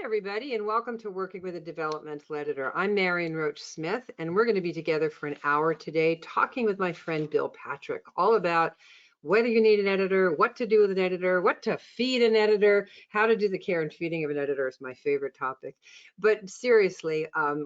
Hi, everybody, and welcome to Working with a Developmental Editor. I'm Marion Roach Smith, and we're going to be together for an hour today talking with my friend Bill Patrick all about whether you need an editor, what to do with an editor, what to feed an editor, how to do the care and feeding of an editor is my favorite topic. But seriously, I'm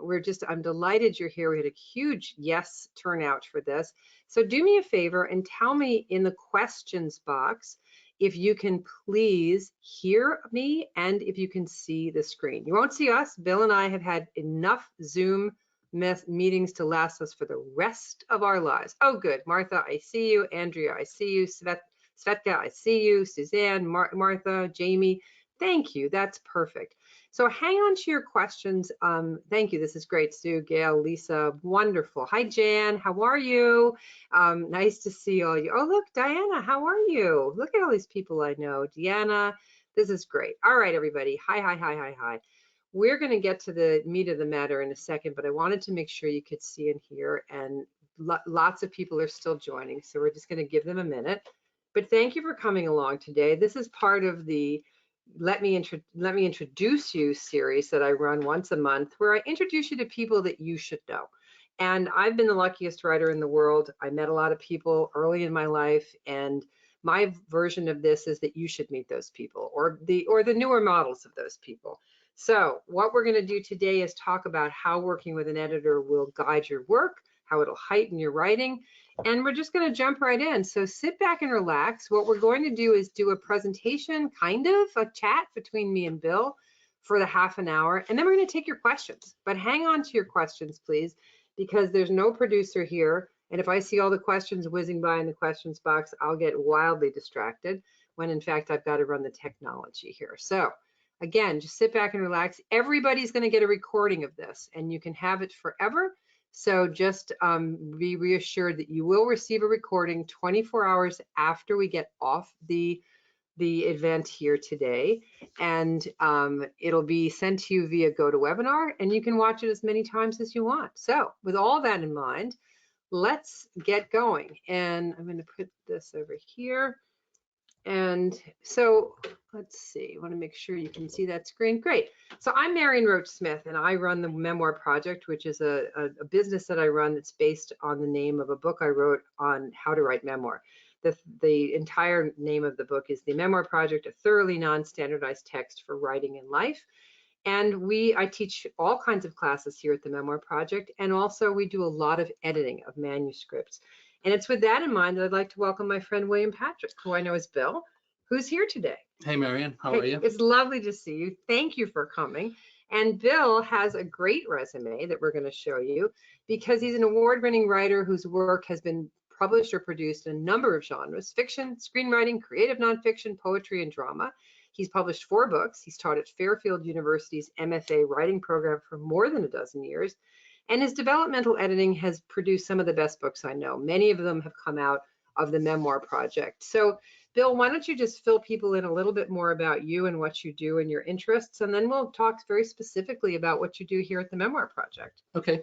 delighted you're here. We had a huge yes turnout for this. So do me a favor and tell me in the questions box if you can please hear me and if you can see the screen. You won't see us. Bill and I have had enough Zoom meetings to last us for the rest of our lives. Oh, good. Martha, I see you. Andrea, I see you. Svetka, I see you. Suzanne, Martha, Jamie, thank you. That's perfect. So hang on to your questions. Thank you. This is great. Sue, Gail, Lisa, wonderful. Hi, Jan. How are you? Nice to see all you. Oh, look, Diana, how are you? Look at all these people I know. Deanna, this is great. All right, everybody. Hi. We're going to get to the meat of the matter in a second, but I wanted to make sure you could see and hear, and lots of people are still joining, so we're just going to give them a minute. But thank you for coming along today. This is part of the Let me introduce you series that I run once a month, where I introduce you to people that you should know. And I've been the luckiest writer in the world. I met a lot of people early in my life, and my version of this is that you should meet those people, or the newer models of those people. So what we're going to do today is talk about how working with an editor will guide your work, how it'll heighten your writing, and we're just going to jump right in. So sit back and relax. What we're going to do is do a presentation, kind of a chat between me and Bill for the half an hour, and then we're going to take your questions. But hang on to your questions, please, because there's no producer here. And if I see all the questions whizzing by in the questions box, I'll get wildly distracted when in fact I've got to run the technology here. So again, just sit back and relax. Everybody's going to get a recording of this and you can have it forever. So just be reassured that you will receive a recording 24 hours after we get off the event here today, and it'll be sent to you via GoToWebinar, and you can watch it as many times as you want. So with all that in mind, let's get going. And I'm going to put this over here. And so let's see, I want to make sure you can see that screen. Great. So I'm Marion Roach Smith, and I run the Memoir Project, which is a business that I run that's based on the name of a book I wrote on how to write memoir. The entire name of the book is The Memoir Project, a thoroughly non-standardized text for writing in life. And I teach all kinds of classes here at the Memoir Project, and also we do a lot of editing of manuscripts. And it's with that in mind that I'd like to welcome my friend William Patrick, who I know is Bill, who's here today. Hey, Marion, how are you? It's lovely to see you. Thank you for coming. And Bill has a great resume that we're going to show you because he's an award-winning writer whose work has been published or produced in a number of genres: fiction, screenwriting, creative nonfiction, poetry, and drama. He's published 4 books. He's taught at Fairfield University's MFA writing program for more than a dozen years. And his developmental editing has produced some of the best books I know. Many of them have come out of the Memoir Project. So, Bill, why don't you just fill people in a little bit more about you and what you do and your interests, and then we'll talk very specifically about what you do here at the Memoir Project. Okay.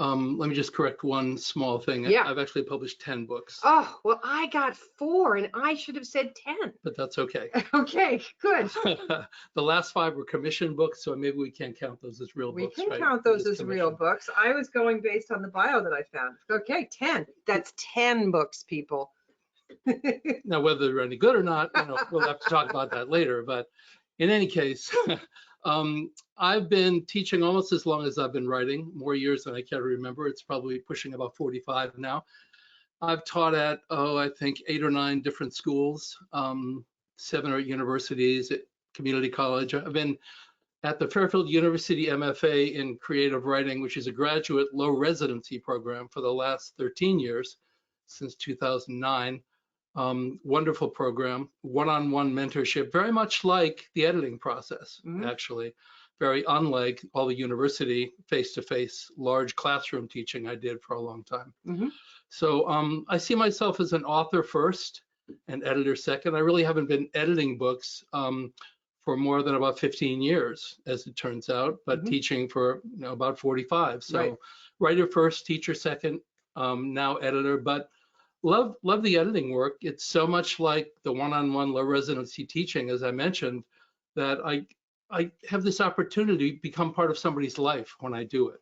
Let me just correct one small thing. Yeah. I've actually published 10 books. Oh, well, I got 4 and I should have said 10. But that's okay. Okay, good. The last 5 were commissioned books, so maybe we can't count those as real books, We can right? count those as real books. I was going based on the bio that I found. Okay, 10. That's 10 books, people. Now, whether they're any good or not, we'll have to talk about that later. But in any case, I've been teaching almost as long as I've been writing, more years than I care to remember. It's probably pushing about 45 now. I've taught at, I think 8 or 9 different schools, 7 or 8 universities, at community college. I've been at the Fairfield University MFA in creative writing, which is a graduate low residency program for the last 13 years, since 2009. Wonderful program, one-on-one mentorship, very much like the editing process, actually, very unlike all the university face-to-face large classroom teaching I did for a long time. So I see myself as an author first and editor second. I really haven't been editing books for more than about 15 years, as it turns out, but teaching for about 45. So writer first, teacher second, now editor, but love the editing work. It's so much like the one-on-one low residency teaching, as I mentioned, that I have this opportunity to become part of somebody's life when I do it,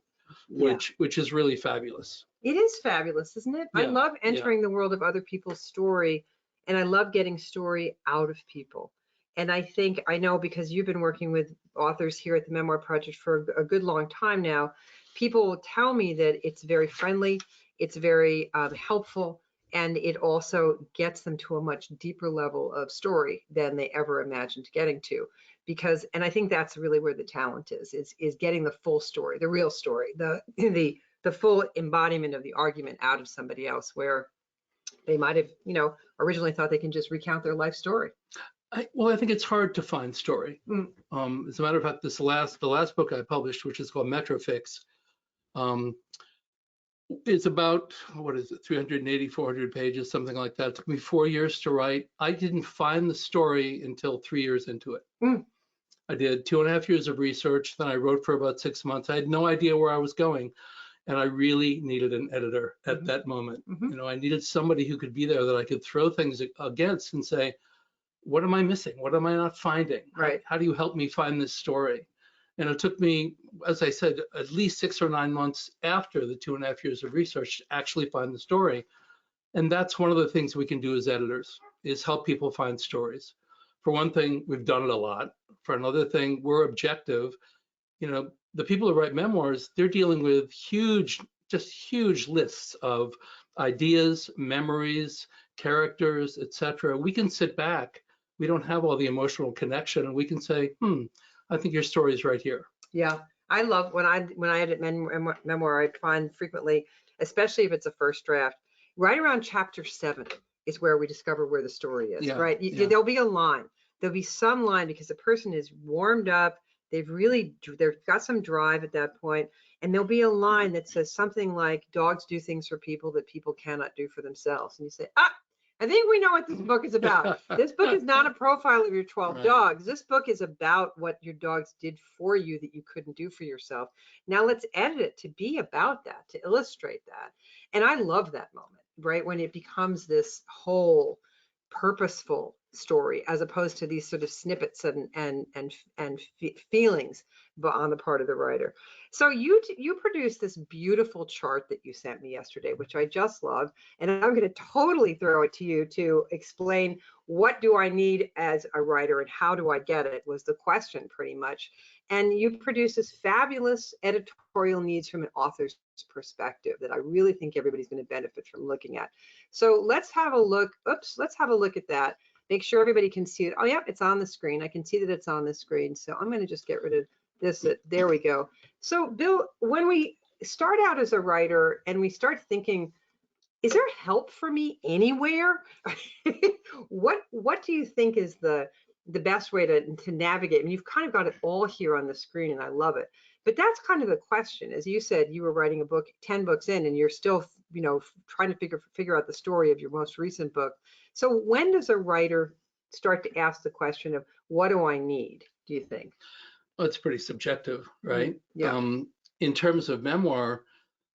Yeah. which is really fabulous. It is fabulous, isn't it? I Yeah, love yeah. entering the world of other people's story, and I love getting story out of people. And I think I know because you've been working with authors here at the Memoir Project for a good long time now, people will tell me that it's very friendly, it's very helpful, and it also gets them to a much deeper level of story than they ever imagined getting to. Because, and I think that's really where the talent is getting the full story, the real story, the full embodiment of the argument out of somebody else, where they might have, originally thought they can just recount their life story. Well, I think it's hard to find story. As a matter of fact, the last book I published, which is called Metrofix, it's about, what is it, 380, 400 pages, something like that. It took me 4 years to write. I didn't find the story until 3 years into it. I did 2.5 years of research, then I wrote for about 6 months. I had no idea where I was going, and I really needed an editor at that moment. I needed somebody who could be there that I could throw things against and say, what am I missing? What am I not finding? Right. How do you help me find this story? And it took me, as I said, at least 6 or 9 months after the 2.5 years of research to actually find the story. And that's one of the things we can do as editors, is help people find stories. For one thing, we've done it a lot. For another thing, we're objective. The people who write memoirs, they're dealing with huge lists of ideas, memories, characters, etc. We can sit back. We don't have all the emotional connection, and we can say, I think your story is right here. Yeah, I love when I edit memoir, I find frequently, especially if it's a first draft, right around chapter 7 is where we discover where the story is. Yeah, right? yeah. There'll be a line. There'll be some line because the person is warmed up. They've got some drive at that point, and there'll be a line that says something like, "Dogs do things for people that people cannot do for themselves." And you say, I think we know what this book is about. This book is not a profile of your 12 dogs. This book is about what your dogs did for you that you couldn't do for yourself. Now let's edit it to be about that, to illustrate that. And I love that moment, right? When it becomes this whole purposeful story, as opposed to these sort of snippets and feelings on the part of the writer. So you produced this beautiful chart that you sent me yesterday, which I just love, and I'm going to totally throw it to you to explain what do I need as a writer and how do I get it, was the question pretty much. And you produced this fabulous editorial needs from an author's perspective that I really think everybody's going to benefit from looking at. So let's have a look. Let's have a look at that. Make sure everybody can see it. Oh, yeah, it's on the screen. I can see that it's on the screen. So I'm going to just get rid of this. There we go. So Bill, when we start out as a writer and we start thinking, is there help for me anywhere? What do you think is the best way to navigate? I mean, you've kind of got it all here on the screen, and I love it. But that's kind of the question. As you said, you were writing a book 10 books in, and you're still, trying to figure out the story of your most recent book. So when does a writer start to ask the question of, what do I need, do you think? Well, it's pretty subjective, right? Yeah. In terms of memoir,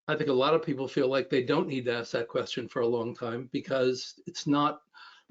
I think a lot of people feel like they don't need to ask that question for a long time because it's not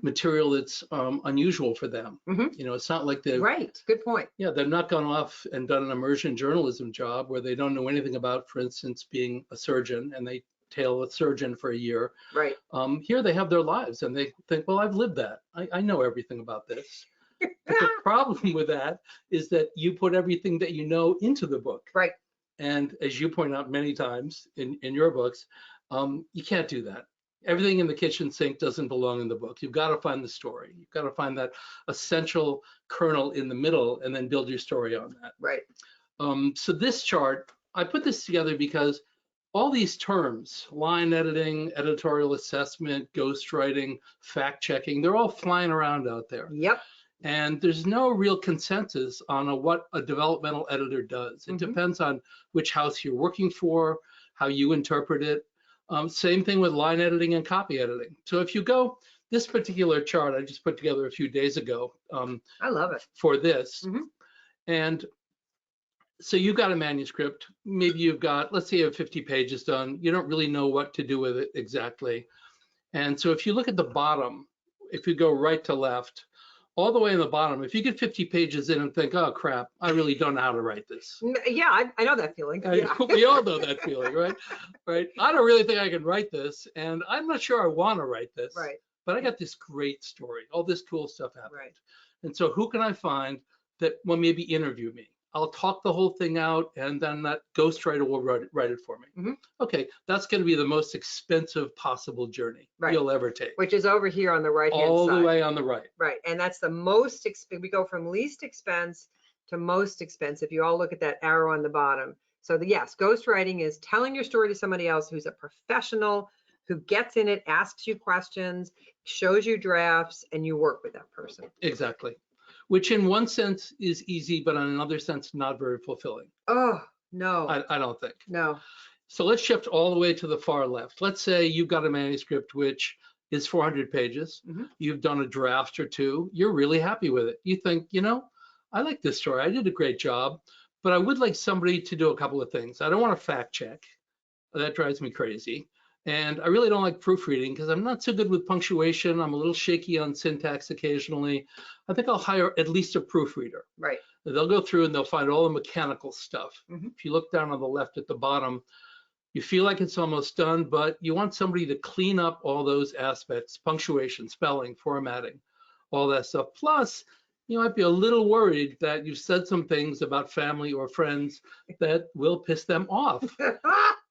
material that's unusual for them. It's not like they've Right. Good point. Yeah, they've not gone off and done an immersion journalism job where they don't know anything about, for instance, being a surgeon, and they tail a surgeon for a year. Right. Here they have their lives and they think, well, I've lived that. I know everything about this. But the problem with that is that you put everything that you know into the book. Right. And as you point out many times in your books, you can't do that. Everything in the kitchen sink doesn't belong in the book. You've got to find the story. You've got to find that essential kernel in the middle and then build your story on that. Right. So this chart, I put this together because all these terms, line editing, editorial assessment, ghostwriting, fact checking, they're all flying around out there. Yep. And there's no real consensus on what a developmental editor does. It depends on which house you're working for, how you interpret it. Same thing with line editing and copy editing. So if you go, this particular chart I just put together a few days ago. I love it. For this. And so you've got a manuscript, maybe you've got, let's say you have 50 pages done. You don't really know what to do with it exactly. And so if you look at the bottom, if you go right to left, all the way in the bottom, if you get 50 pages in and think, oh crap, I really don't know how to write this. Yeah, I know that feeling. Yeah. We all know that feeling, right? Right. I don't really think I can write this, and I'm not sure I want to write this. Right. But I got this great story. All this cool stuff happened. Right. And so who can I find that will maybe interview me? I'll talk the whole thing out, and then that ghostwriter will write it for me. Mhm. Okay, that's going to be the most expensive possible journey Right. you'll ever take. Which is over here on the right-hand side. All the way on the right. Right, and that's the most, we go from least expense to most expensive. You all look at that arrow on the bottom. So yes, ghostwriting is telling your story to somebody else who's a professional, who gets in it, asks you questions, shows you drafts, and you work with that person. Exactly. Which in one sense is easy, but in another sense, not very fulfilling. Oh, no. I don't think. No. So let's shift all the way to the far left. Let's say you've got a manuscript which is 400 pages. Mhm. You've done a draft or two. You're really happy with it. You think, I like this story. I did a great job, but I would like somebody to do a couple of things. I don't want to fact check. That drives me crazy. And I really don't like proofreading because I'm not so good with punctuation. I'm a little shaky on syntax occasionally. I think I'll hire at least a proofreader. Right. They'll go through and they'll find all the mechanical stuff. Mhm. If you look down on the left at the bottom, you feel like it's almost done, but you want somebody to clean up all those aspects, punctuation, spelling, formatting, all that stuff. Plus, you might be a little worried that you've said some things about family or friends that will piss them off.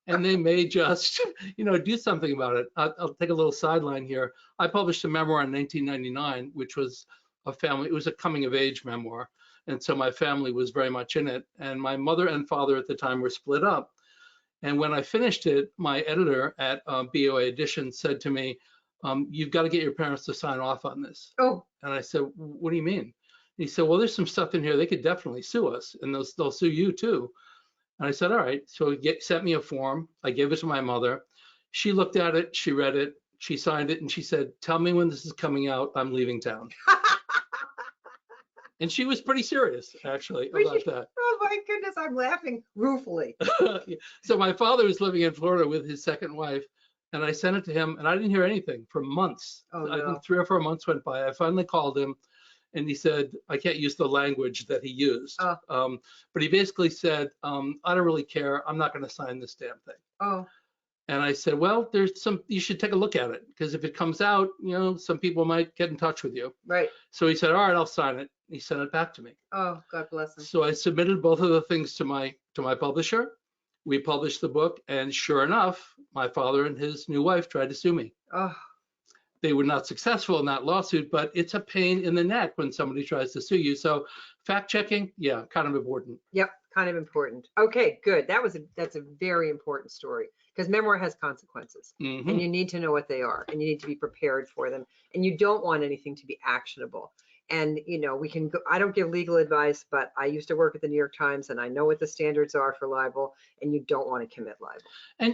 And they may just, do something about it. I'll take a little sideline here. I published a memoir in 1999, which was it was a coming of age memoir. And so my family was very much in it. And my mother and father at the time were split up. And when I finished it, my editor at BOA Edition said to me, you've got to get your parents to sign off on this. Oh. And I said, what do you mean? He said, well, there's some stuff in here. They could definitely sue us, and they'll sue you too. And I said, all right. So he sent me a form. I gave it to my mother. She looked at it. She read it. She signed it. And she said, tell me when this is coming out. I'm leaving town. And she was pretty serious, actually, about that. Oh, my goodness. I'm laughing ruefully. So my father was living in Florida with his second wife. And I sent it to him. And I didn't hear anything for months. Oh, no. I think 3 or 4 months went by. I finally called him. And he said, I can't use the language that he used. Oh. But he basically said, I don't really care. I'm not going to sign this damn thing. Oh. And I said, well, you should take a look at it. Because if it comes out, some people might get in touch with you. Right. So he said, all right, I'll sign it. He sent it back to me. Oh, God bless him. So I submitted both of the things to my publisher. We published the book. And sure enough, my father and his new wife tried to sue me. Oh. They were not successful in that lawsuit, but it's a pain in the neck when somebody tries to sue you. So fact checking, yeah, kind of important. Yep, kind of important. Okay, good. That's a very important story because memoir has consequences, Mm-hmm. and you need to know what they are, and you need to be prepared for them, and you don't want anything to be actionable. And we can go, I don't give legal advice, but I used to work at the New York Times, and I know what the standards are for libel, and you don't want to commit libel.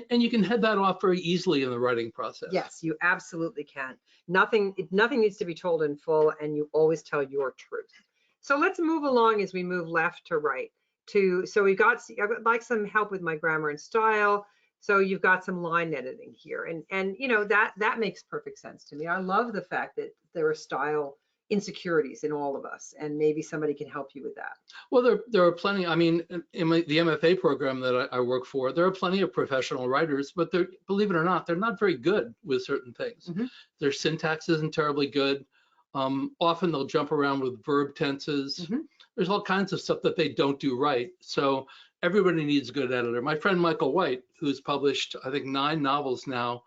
And you can head that off very easily in the writing process. Yes, you absolutely can. Nothing needs to be told in full, and you always tell your truth. So let's move along as we move left to right. So I'd like some help with my grammar and style. So you've got some line editing here, and that makes perfect sense to me. I love the fact that there are style insecurities in all of us, and maybe somebody can help you with that. Well, there are plenty. I mean, in the MFA program that I work for, there are plenty of professional writers, but believe it or not, they're not very good with certain things. Mm-hmm. Their syntax isn't terribly good. Often they'll jump around with verb tenses. Mm-hmm. There's all kinds of stuff that they don't do right. So everybody needs a good editor. My friend Michael White, who's published, I think, 9 novels now,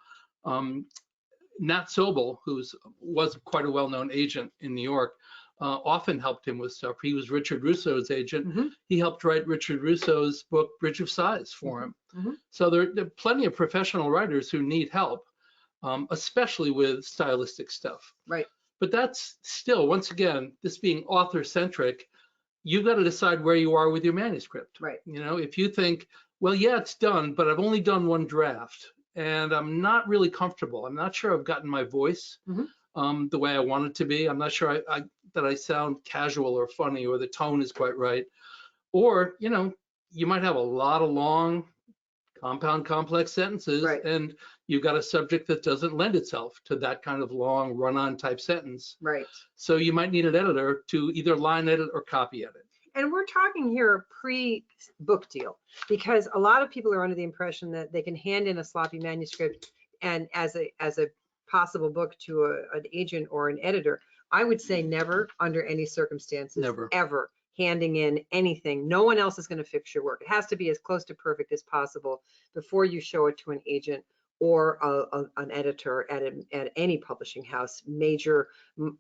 Nat Sobel, who was quite a well-known agent in New York, often helped him with stuff. He was Richard Russo's agent. Mm-hmm. He helped write Richard Russo's book, Bridge of Sighs, for him. Mm-hmm. So there are plenty of professional writers who need help, especially with stylistic stuff. Right. But that's still, once again, this being author-centric, you've got to decide where you are with your manuscript. Right. If you think, well, yeah, it's done, but I've only done 1 draft, and I'm not really comfortable. I'm not sure I've gotten my voice the way I want it to be. I'm not sure that I sound casual or funny, or the tone is quite right. Or, you might have a lot of long compound complex sentences, Right. and you've got a subject that doesn't lend itself to that kind of long run-on type sentence. Right. So you might need an editor to either line edit or copy edit. And we're talking here pre-book deal, because a lot of people are under the impression that they can hand in a sloppy manuscript and as a possible book to an agent or an editor. I would say never, under any circumstances, Never. ever handing in anything. No one else is going to fix your work. It has to be as close to perfect as possible before you show it to an agent or an editor at any publishing house, major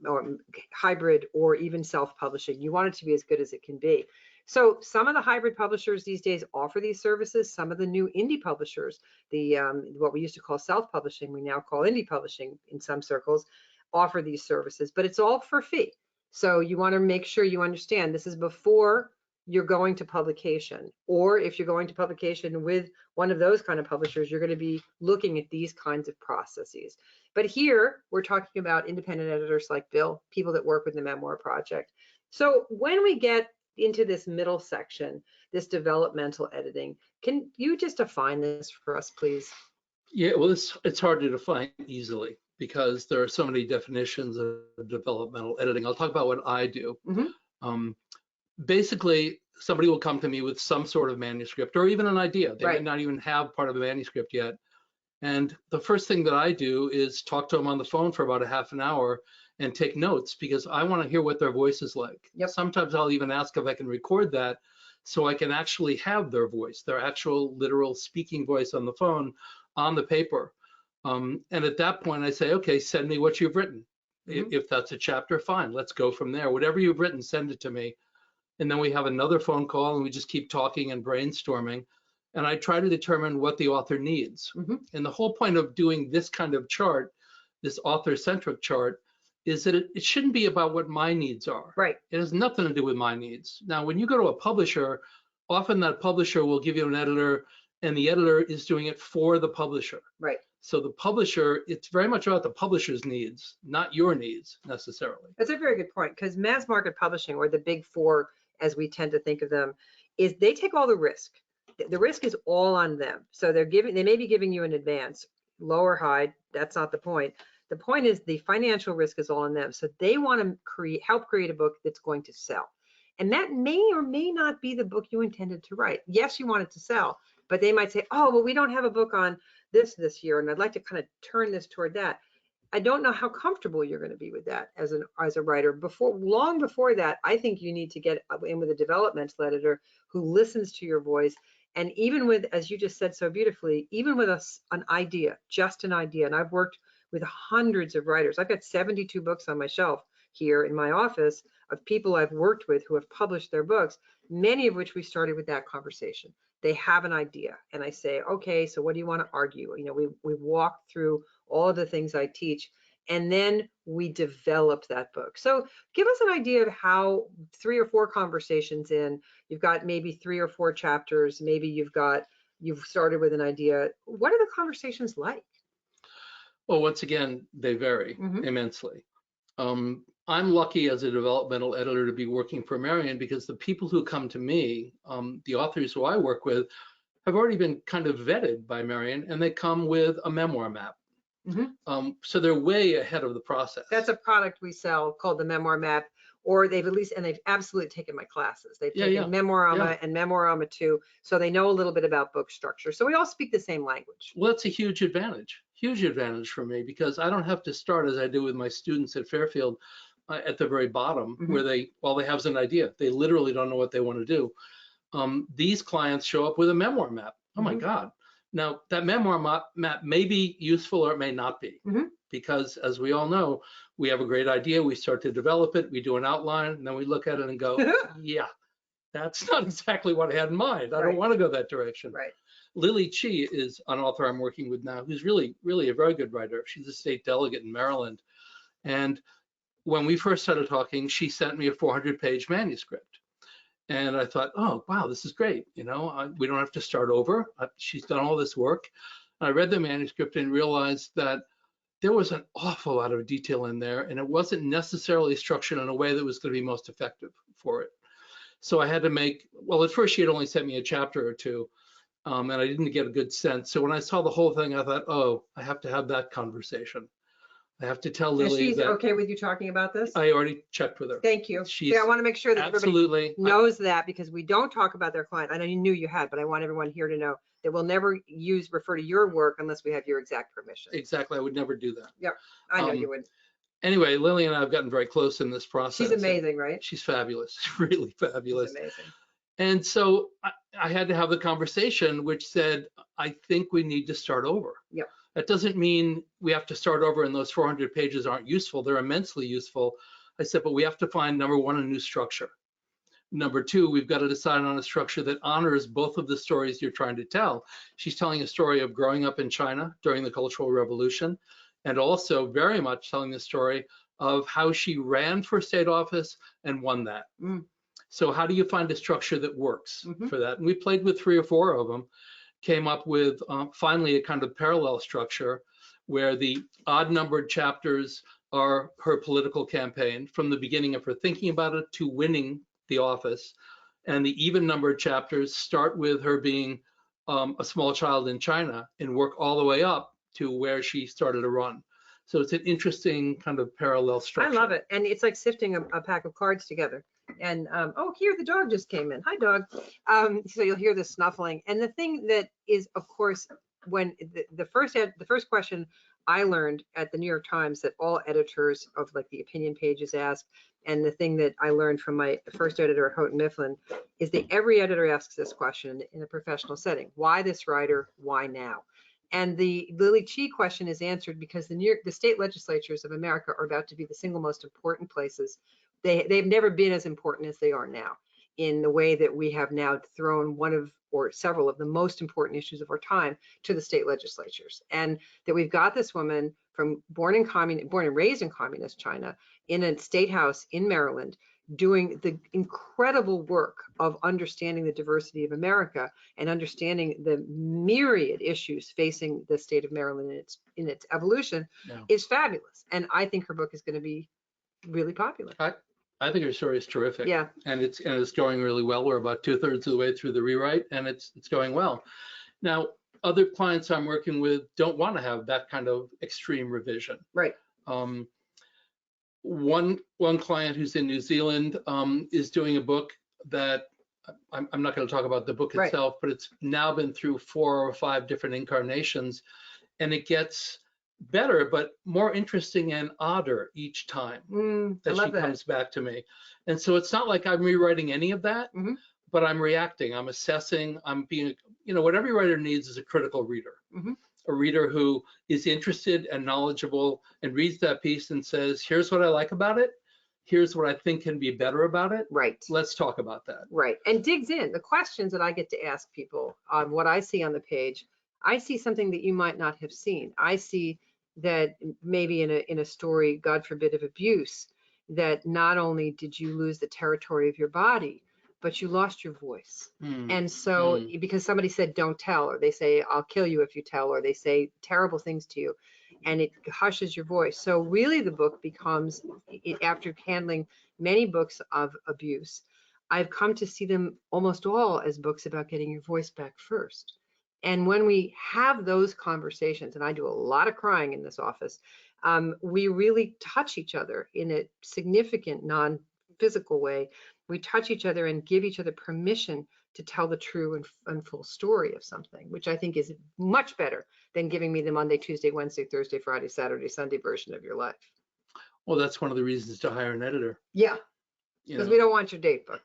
or hybrid or even self-publishing. You want it to be as good as it can be. So some of the hybrid publishers these days offer these services. Some of the new indie publishers, what we used to call self-publishing, we now call indie publishing in some circles, offer these services, but it's all for fee. So you want to make sure you understand this is before you're going to publication, or if you're going to publication with one of those kind of publishers, you're going to be looking at these kinds of processes. But here we're talking about independent editors like Bill, people that work with the Memoir Project. So when we get into this middle section, this developmental editing, can you just define this for us, please? Yeah, well, it's hard to define easily because there are so many definitions of developmental editing. I'll talk about what I do. Basically, somebody will come to me with some sort of manuscript or even an idea. They might not even have part of a manuscript yet. And the first thing that I do is talk to them on the phone for about a half an hour and take notes, because I want to hear what their voice is like. Sometimes I'll even ask if I can record that so I can actually have their voice, their actual literal speaking voice on the phone, on the paper. And at that point I say, okay, send me what you've written. If that's a chapter, fine, let's go from there. Whatever you've written, send it to me. And then we have another phone call and we just keep talking and brainstorming. And I try to determine what the author needs. And the whole point of doing this kind of chart, this author-centric chart, is that it shouldn't be about what my needs are. It has nothing to do with my needs. Now, when you go to a publisher, often that publisher will give you an editor, and the editor is doing it for the publisher. So the publisher, it's very much about the publisher's needs, not your needs necessarily. That's a very good point, because mass market publishing, or the big four, as we tend to think of them, is they take all the risk. The risk is all on them. So they may be giving you an advance, low or high, that's not the point. The point is the financial risk is all on them. So they want to help create a book that's going to sell. And that may or may not be the book you intended to write. Yes, you want it to sell, but they might say, oh, well, we don't have a book on this year, and I'd like to kind of turn this toward that. I don't know how comfortable you're going to be with that as a writer. Long before that, I think you need to get in with a developmental editor who listens to your voice. And even with, as you just said so beautifully, even with an idea, just an idea. And I've worked with hundreds of writers. I've got 72 books on my shelf here in my office of people I've worked with who have published their books, many of which we started with that conversation. They have an idea, and I say, okay, so what do you want to argue? You know, we walk through all of the things I teach, and then we develop that book. So give us an idea of how 3 or 4 conversations in, you've got maybe 3 or 4 chapters, maybe you've started with an idea. What are the conversations like? Well, once again, they vary immensely. I'm lucky as a developmental editor to be working for Marion, because the people who come to me, the authors who I work with, have already been kind of vetted by Marion, and they come with a memoir map. So they're way ahead of the process. That's a product we sell called the Memoir Map, or they've absolutely taken my classes. They've taken Memoirama and Memoirama 2, so they know a little bit about book structure. So we all speak the same language. Well, that's a huge advantage for me, because I don't have to start as I do with my students at Fairfield at the very bottom, where they have an idea. They literally don't know what they want to do. These clients show up with a memoir map. Oh my God. Now, that memoir map may be useful or it may not be, because as we all know, we have a great idea, we start to develop it, we do an outline, and then we look at it and go, yeah, that's not exactly what I had in mind. I don't want to go that direction. Lily Chi is an author I'm working with now who's really, really a very good writer. She's a state delegate in Maryland. And when we first started talking, she sent me a 400-page manuscript. And I thought, oh, wow, this is great. You know, we don't have to start over. She's done all this work. I read the manuscript and realized that there was an awful lot of detail in there, and it wasn't necessarily structured in a way that was going to be most effective for it. So I had to well, at first she had only sent me a chapter or two, and I didn't get a good sense. So when I saw the whole thing, I thought, oh, I have to have that conversation. I have to tell And Lily she's that okay with you talking about this? I already checked with her. Thank you. She's See, I want to make sure that everybody absolutely knows that, because we don't talk about their client. I know you knew you had, but I want everyone here to know that we'll never refer to your work unless we have your exact permission. exactly. I would never do that. Yep, I know you would. Anyway, Lily and I have gotten very close in this process. She's amazing, right? She's fabulous, really fabulous. She's amazing. And so I had to have the conversation, which said, I think we need to start over. Yep. That doesn't mean we have to start over and those 400 pages aren't useful. They're immensely useful. I said, but we have to find, number one, a new structure. Number two, we've got to decide on a structure that honors both of the stories you're trying to tell. She's telling a story of growing up in China during the Cultural Revolution, and also very much telling the story of how she ran for state office and won that. So how do you find a structure that works for that? And we played with 3 or 4 of them, came up with finally a kind of parallel structure where the odd numbered chapters are her political campaign from the beginning of her thinking about it to winning the office. And the even numbered chapters start with her being a small child in China and work all the way up to where she started to run. So it's an interesting kind of parallel structure. I love it. And it's like sifting a pack of cards together. And oh, here the dog just came in. Hi, dog. So you'll hear the snuffling. And the thing that is, of course, when the first question I learned at the New York Times that all editors of like the opinion pages ask, and the thing that I learned from my first editor at Houghton Mifflin, is that every editor asks this question in a professional setting: why this writer? Why now? And the Lily Chi question is answered because the state legislatures of America are about to be the single most important places. They've never been as important as they are now, in the way that we have now thrown one of or several of the most important issues of our time to the state legislatures. And that we've got this woman from born and raised in communist China in a state house in Maryland, doing the incredible work of understanding the diversity of America and understanding the myriad issues facing the state of Maryland in its evolution, is fabulous. And I think her book is going to be really popular. I think her story is terrific. Yeah. And it's going really well. We're about 2/3 of the way through the rewrite, and it's going well. Now, other clients I'm working with don't want to have that kind of extreme revision. Right. One client who's in New Zealand is doing a book that I'm not going to talk about the book itself, but it's now been through 4 or 5 different incarnations, and it gets better, but more interesting and odder each time that she comes back to me. And so it's not like I'm rewriting any of that, but I'm reacting, I'm assessing, I'm being, what every writer needs is a critical reader. A reader who is interested and knowledgeable and reads that piece and says, here's what I like about it. Here's what I think can be better about it. Right. Let's talk about that. Right. And digs in. The questions that I get to ask people on what I see on the page, I see something that you might not have seen. I see that maybe in a story, God forbid, of abuse, that not only did you lose the territory of your body, but you lost your voice. And so because somebody said, don't tell, or they say, I'll kill you if you tell, or they say terrible things to you, and it hushes your voice. So really the book becomes, after handling many books of abuse, I've come to see them almost all as books about getting your voice back first. And when we have those conversations, and I do a lot of crying in this office, we really touch each other in a significant non-physical way. We touch each other and give each other permission to tell the true and full story of something, which I think is much better than giving me the Monday, Tuesday, Wednesday, Thursday, Friday, Saturday, Sunday version of your life. Well, that's one of the reasons to hire an editor. Yeah, because we don't want your date book.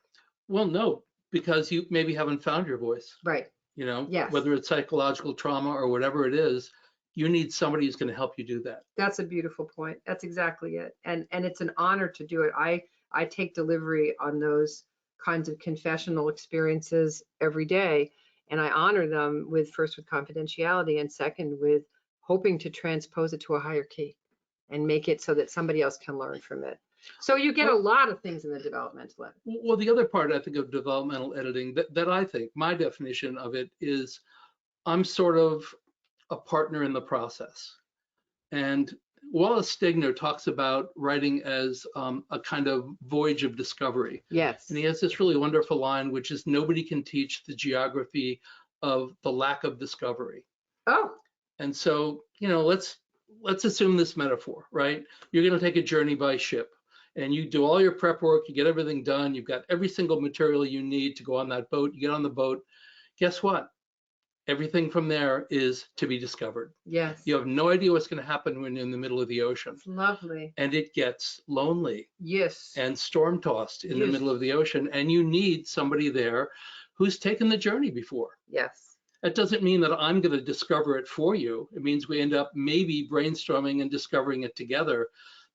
Well, no, because you maybe haven't found your voice. Right. Yes. Whether it's psychological trauma or whatever it is, you need somebody who's going to help you do that. That's a beautiful point. That's exactly it. And it's an honor to do it. I take delivery on those kinds of confessional experiences every day, and I honor them first with confidentiality, and second with hoping to transpose it to a higher key and make it so that somebody else can learn from it. So you get a lot of things in the developmental editing. Well, the other part I think of developmental editing that I think my definition of it is I'm sort of a partner in the process. And Wallace Stegner talks about writing as a kind of voyage of discovery. Yes. And he has this really wonderful line, which is nobody can teach the geography of the lack of discovery. Oh, And so, let's assume this metaphor, right? You're going to take a journey by ship and you do all your prep work, you get everything done, you've got every single material you need to go on that boat, you get on the boat. Guess what? Everything from there is to be discovered. yes. You have no idea what's going to happen when you're in the middle of the ocean. It's lovely. And it gets lonely Yes. and storm tossed in the Yes. middle of the ocean. And you need somebody there who's taken the journey before. Yes. That doesn't mean that I'm going to discover it for you. It means we end up maybe brainstorming and discovering it together.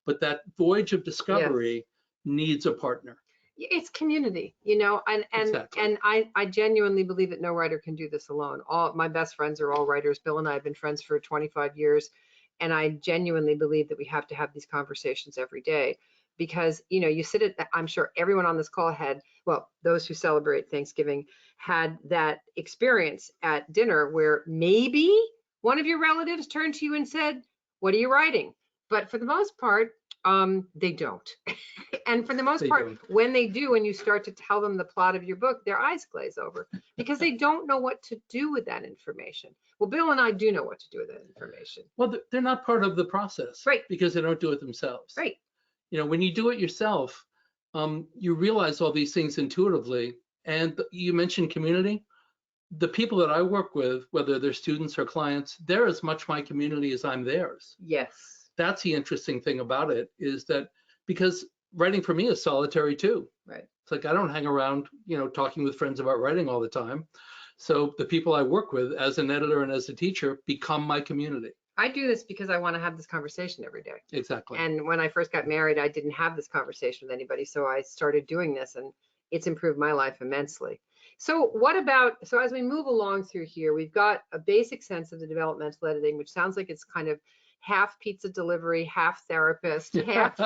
But that voyage of discovery needs a partner. It's community, and Exactly. and I genuinely believe that no writer can do this alone. All my best friends are all writers. Bill and I have been friends for 25 years, and I genuinely believe that we have to have these conversations every day because you sit at, I'm sure everyone on this call had, well, those who celebrate Thanksgiving had that experience at dinner where maybe one of your relatives turned to you and said, "What are you writing?" But for the most part, they don't. And for the most They part, don't. when they do, and you start to tell them the plot of your book, their eyes glaze over because they don't know what to do with that information. Well, Bill and I do know what to do with that information. Well, they're not part of the process, Right. Because they don't do it themselves. Right. When you do it yourself, you realize all these things intuitively. And you mentioned community. The people that I work with, whether they're students or clients, they're as much my community as I'm theirs. Yes. That's the interesting thing about it, is that because writing for me is solitary too. Right. It's like I don't hang around, talking with friends about writing all the time. So the people I work with as an editor and as a teacher become my community. I do this because I want to have this conversation every day. Exactly. And when I first got married, I didn't have this conversation with anybody. So I started doing this and it's improved my life immensely. So so as we move along through here, we've got a basic sense of the developmental editing, which sounds like it's kind of half pizza delivery, half therapist, half.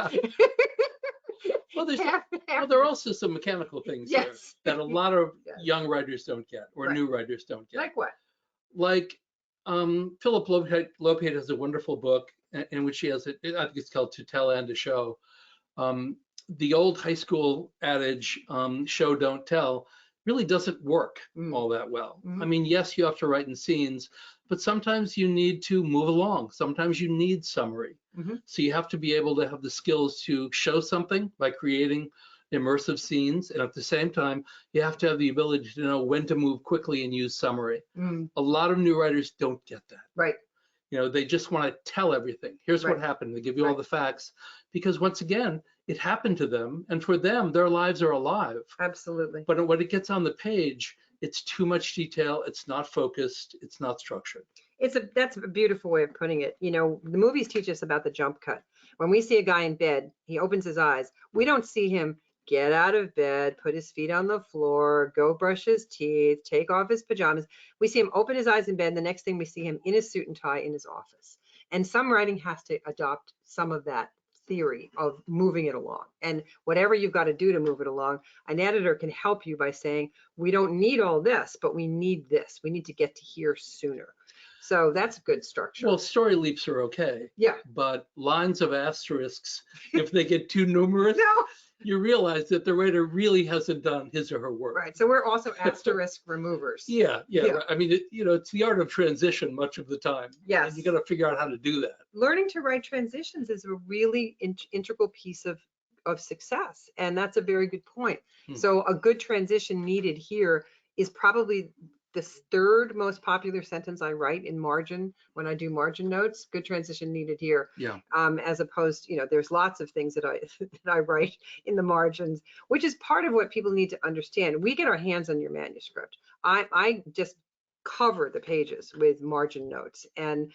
Well, half. there are also some mechanical things Yes. here that a lot of Yes. young writers don't get, or Right. new writers don't get. Like what? Like Philip Lopate has a wonderful book in which he has I think it's called To Tell and to Show. The old high school adage, show, don't tell, really doesn't work all that well. Mhm. I mean, yes, you have to write in scenes, but sometimes you need to move along. Sometimes you need summary. Mhm. So you have to be able to have the skills to show something by creating immersive scenes. And at the same time, you have to have the ability to know when to move quickly and use summary. Mm. A lot of new writers don't get that. Right. They just want to tell everything. Here's what Right. happened. They give you all Right. the facts because once again, it happened to them. And for them, their lives are alive. Absolutely. But when it gets on the page, it's too much detail. It's not focused. It's not structured. That's a beautiful way of putting it. The movies teach us about the jump cut. When we see a guy in bed, he opens his eyes. We don't see him get out of bed, put his feet on the floor, go brush his teeth, take off his pajamas. We see him open his eyes in bed. The next thing we see him in his suit and tie in his office. And some writing has to adopt some of that theory of moving it along. And whatever you've got to do to move it along, an editor can help you by saying, we don't need all this, but we need this. We need to get to here sooner. So that's good structure. Well, story leaps are okay. Yeah. But lines of asterisks, if they get too numerous, No. you realize that the writer really hasn't done his or her work. Right. So we're also asterisk removers. Yeah. Yeah. I mean, it's the art of transition much of the time. Yes. And you got to figure out how to do that. Learning to write transitions is a really integral piece of success. And that's a very good point. So a good transition needed here is probably the third most popular sentence I write in margin when I do margin notes. Good transition needed here. Yeah. As opposed, there's lots of things that I write in the margins, which is part of what people need to understand. We get our hands on your manuscript. I just cover the pages with margin notes and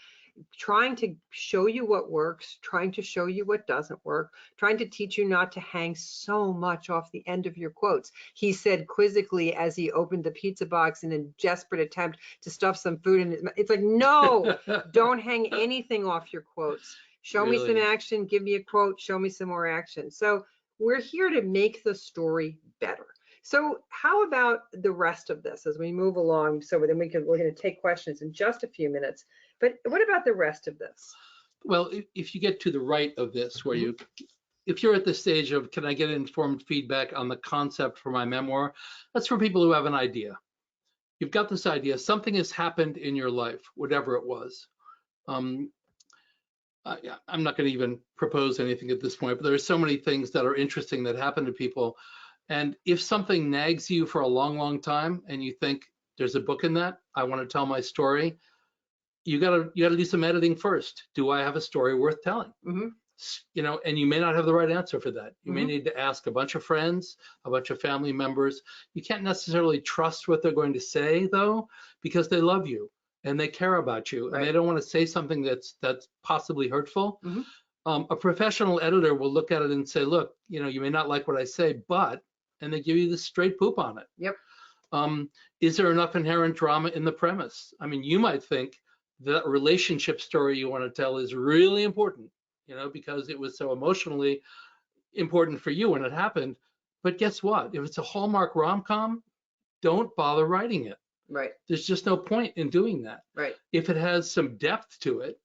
trying to show you what works, trying to show you what doesn't work, trying to teach you not to hang so much off the end of your quotes. He said quizzically as he opened the pizza box in a desperate attempt to stuff some food in his mouth. It's like, no, don't hang anything off your quotes. Show me some action, give me a quote, show me some more action. So we're here to make the story better. So how about the rest of this as we move along? So then we're going to take questions in just a few minutes. But what about the rest of this? Well, if you get to the right of this, where if you're at the stage of, can I get informed feedback on the concept for my memoir? That's for people who have an idea. you've got this idea, something has happened in your life, whatever it was. Um, I'm not going to even propose anything at this point, but there are so many things that are interesting that happen to people. And if something nags you for a long, long time and you think there's a book in that, I want to tell my story, you gotta do some editing first. Do I have a story worth telling? Mm-hmm. You know, and you may not have the right answer for that. You may Mm-hmm. need to ask a bunch of friends, a bunch of family members. You can't necessarily trust what they're going to say though, because they love you and they care about you, and Right. they don't want to say something that's possibly hurtful. Mm-hmm. A professional editor will look at it and say, look, you know, you may not like what I say, but, and they give you the straight poop on it. Yep. Is there enough inherent drama in the premise? I mean, you might think that relationship story you want to tell is really important, you know, because it was so emotionally important for you when it happened. But guess what? If it's a Hallmark rom-com, don't bother writing it. Right. There's just no point in doing that. Right. If it has some depth to it,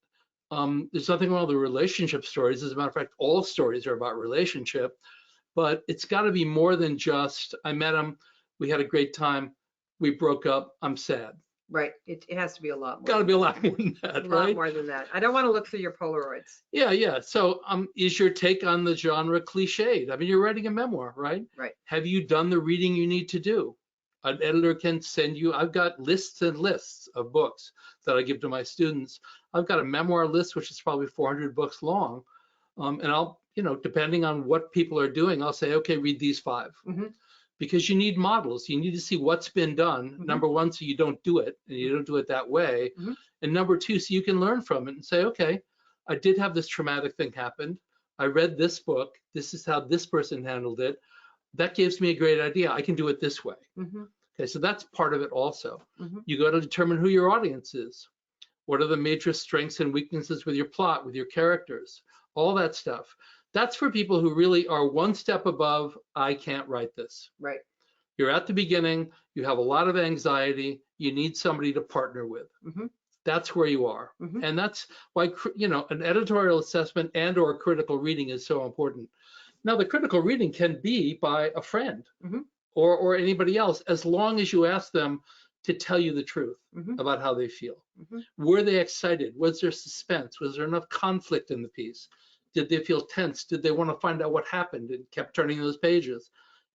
there's nothing wrong with the relationship stories. As a matter of fact, all stories are about relationship, but it's got to be more than just, I met him, we had a great time, we broke up, I'm sad. Right. It has to be a lot more. Got to be a lot more than that, a right? lot more than that. I don't want to look through your Polaroids. Yeah. So is your take on the genre cliched? I mean, you're writing a memoir, right? Right. Have you done the reading you need to do? An editor can send you, I've got lists and lists of books that I give to my students. I've got a memoir list, which is probably 400 books long. And I'll, you know, depending on what people are doing, I'll say, okay, read these 5. Mm-hmm. Because you need models. You need to see what's been done. Mm-hmm. Number one, so you don't do it and you don't do it that way. Mm-hmm. And number 2, so you can learn from it and say, okay, I did have this traumatic thing happen. I read this book. This is how this person handled it. That gives me a great idea. I can do it this way. Mm-hmm. Okay, so that's part of it also. Mm-hmm. You got to determine who your audience is. What are the major strengths and weaknesses with your plot, with your characters, all that stuff. That's for people who really are one step above, I can't write this. Right. You're at the beginning, you have a lot of anxiety, you need somebody to partner with. Mm-hmm. That's where you are. Mm-hmm. And that's why, you know, an editorial assessment and or critical reading is so important. Now, the critical reading can be by a friend mm-hmm. or anybody else, as long as you ask them to tell you the truth mm-hmm. about how they feel. Mm-hmm. Were they excited? Was there suspense? Was there enough conflict in the piece? Did they feel tense? Did they want to find out what happened and kept turning those pages?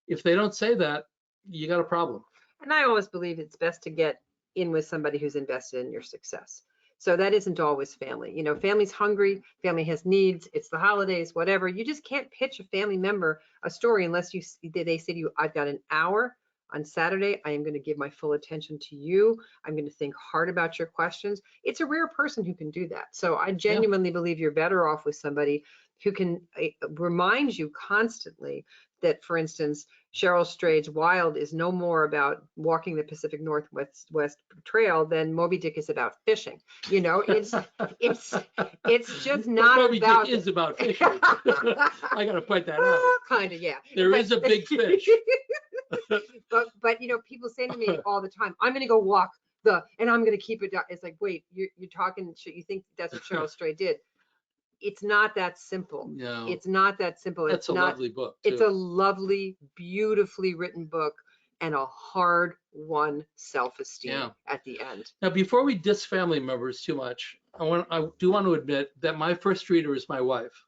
If they don't say that, you got a problem. And I always believe it's best to get in with somebody who's invested in your success. So that isn't always family. You know, family's hungry, family has needs, it's the holidays, whatever. You just can't pitch a family member a story unless they say to you, I've got an hour on Saturday. I am going to give my full attention to you. I'm going to think hard about your questions. It's a rare person who can do that. So I genuinely believe you're better off with somebody who can remind you constantly that, for instance, Cheryl Strayed's Wild is no more about walking the Pacific Northwest Trail than Moby Dick is about fishing. You know, it's just not Moby about. Dick is about fishing. I got to point that out. Kind of, yeah. There is a big fish. but you know, people say to me all the time, I'm going to go walk and I'm going to keep it down. It's like, wait, you're talking shit. You think that's what Cheryl Stray did? It's not that simple. No. It's not that simple. That's a lovely book, too. It's a lovely, beautifully written book and a hard-won self-esteem at the end. Now, before we diss family members too much, I do want to admit that my first reader is my wife,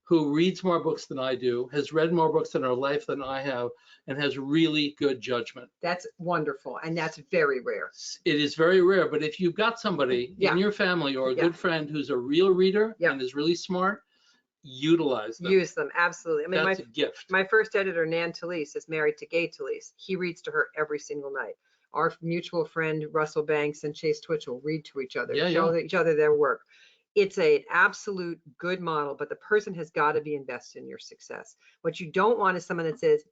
who reads more books than I do, has read more books in her life than I have, and has really good judgment. That's wonderful, and that's very rare. It is very rare, but if you've got somebody in your family or a good friend who's a real reader and is really smart, utilize them. Use them, absolutely. I mean, that's a gift. My first editor, Nan Talese, is married to Gay Talese. He reads to her every single night. Our mutual friend, Russell Banks and Chase Twitchell, read to each other, show each other their work. It's an absolute good model, but the person has got to be invested in your success. What you don't want is someone that says,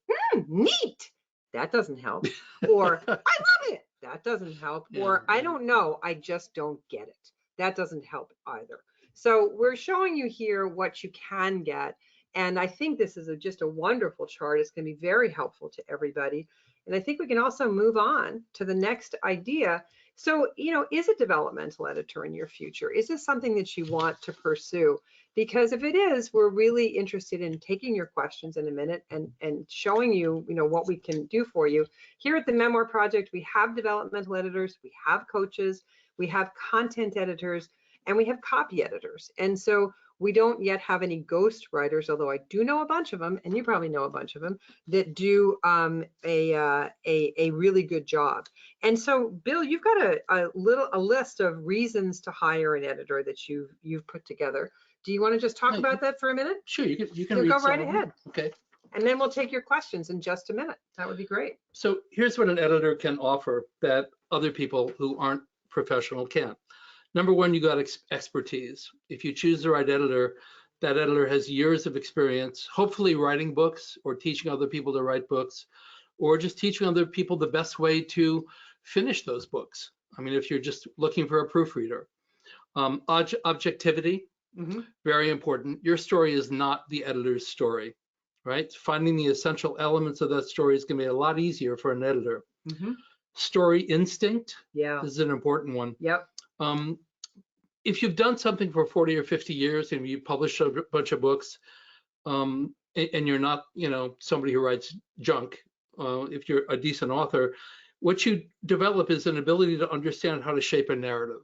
neat. That doesn't help. Or, I love it. That doesn't help. Or, I don't know. I just don't get it. That doesn't help either. So we're showing you here what you can get. And I think this is just a wonderful chart. It's going to be very helpful to everybody. And I think we can also move on to the next idea. So, you know, is a developmental editor in your future? Is this something that you want to pursue? Because if it is, we're really interested in taking your questions in a minute and showing you, what we can do for you. Here at the Memoir Project, we have developmental editors, we have coaches, we have content editors, and we have copy editors. And so we don't yet have any ghost writers, although I do know a bunch of them, and you probably know a bunch of them, that do a really good job. And so, Bill, you've got a list of reasons to hire an editor that you've put together. Do you want to just talk about that for a minute? Sure, you can read go some right of them. ahead. Okay. And then we'll take your questions in just a minute. That would be great. So here's what an editor can offer that other people who aren't professional can't. Number one, you got expertise. If you choose the right editor, that editor has years of experience, hopefully writing books or teaching other people to write books, or just teaching other people the best way to finish those books. I mean, if you're just looking for a proofreader. Objectivity, very important. Your story is not the editor's story, right? Finding the essential elements of that story is going to be a lot easier for an editor. Story instinct is an important one. Yep. If you've done something for 40 or 50 years and you publish a bunch of books, and you're not, somebody who writes junk, if you're a decent author, what you develop is an ability to understand how to shape a narrative.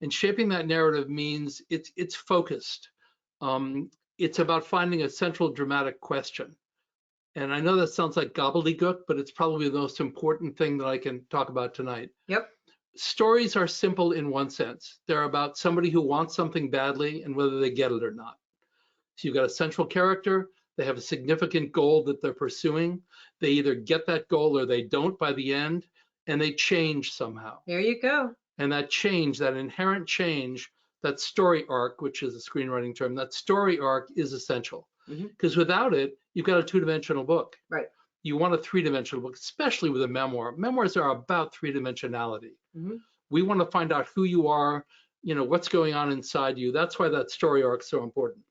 And shaping that narrative means it's focused. It's about finding a central dramatic question. And I know that sounds like gobbledygook, but it's probably the most important thing that I can talk about tonight. Yep. Stories are simple in one sense. They're about somebody who wants something badly and whether they get it or not. So you've got a central character. They have a significant goal that they're pursuing. They either get that goal or they don't by the end, and they change somehow. There you go. And that change, that inherent change, that story arc, which is a screenwriting term, that story arc is essential. Because without it, you've got a two-dimensional book. Right. You want a three-dimensional book, especially with a memoir. Memoirs are about three-dimensionality. We want to find out who you are, what's going on inside you. That's why that story arc is so important.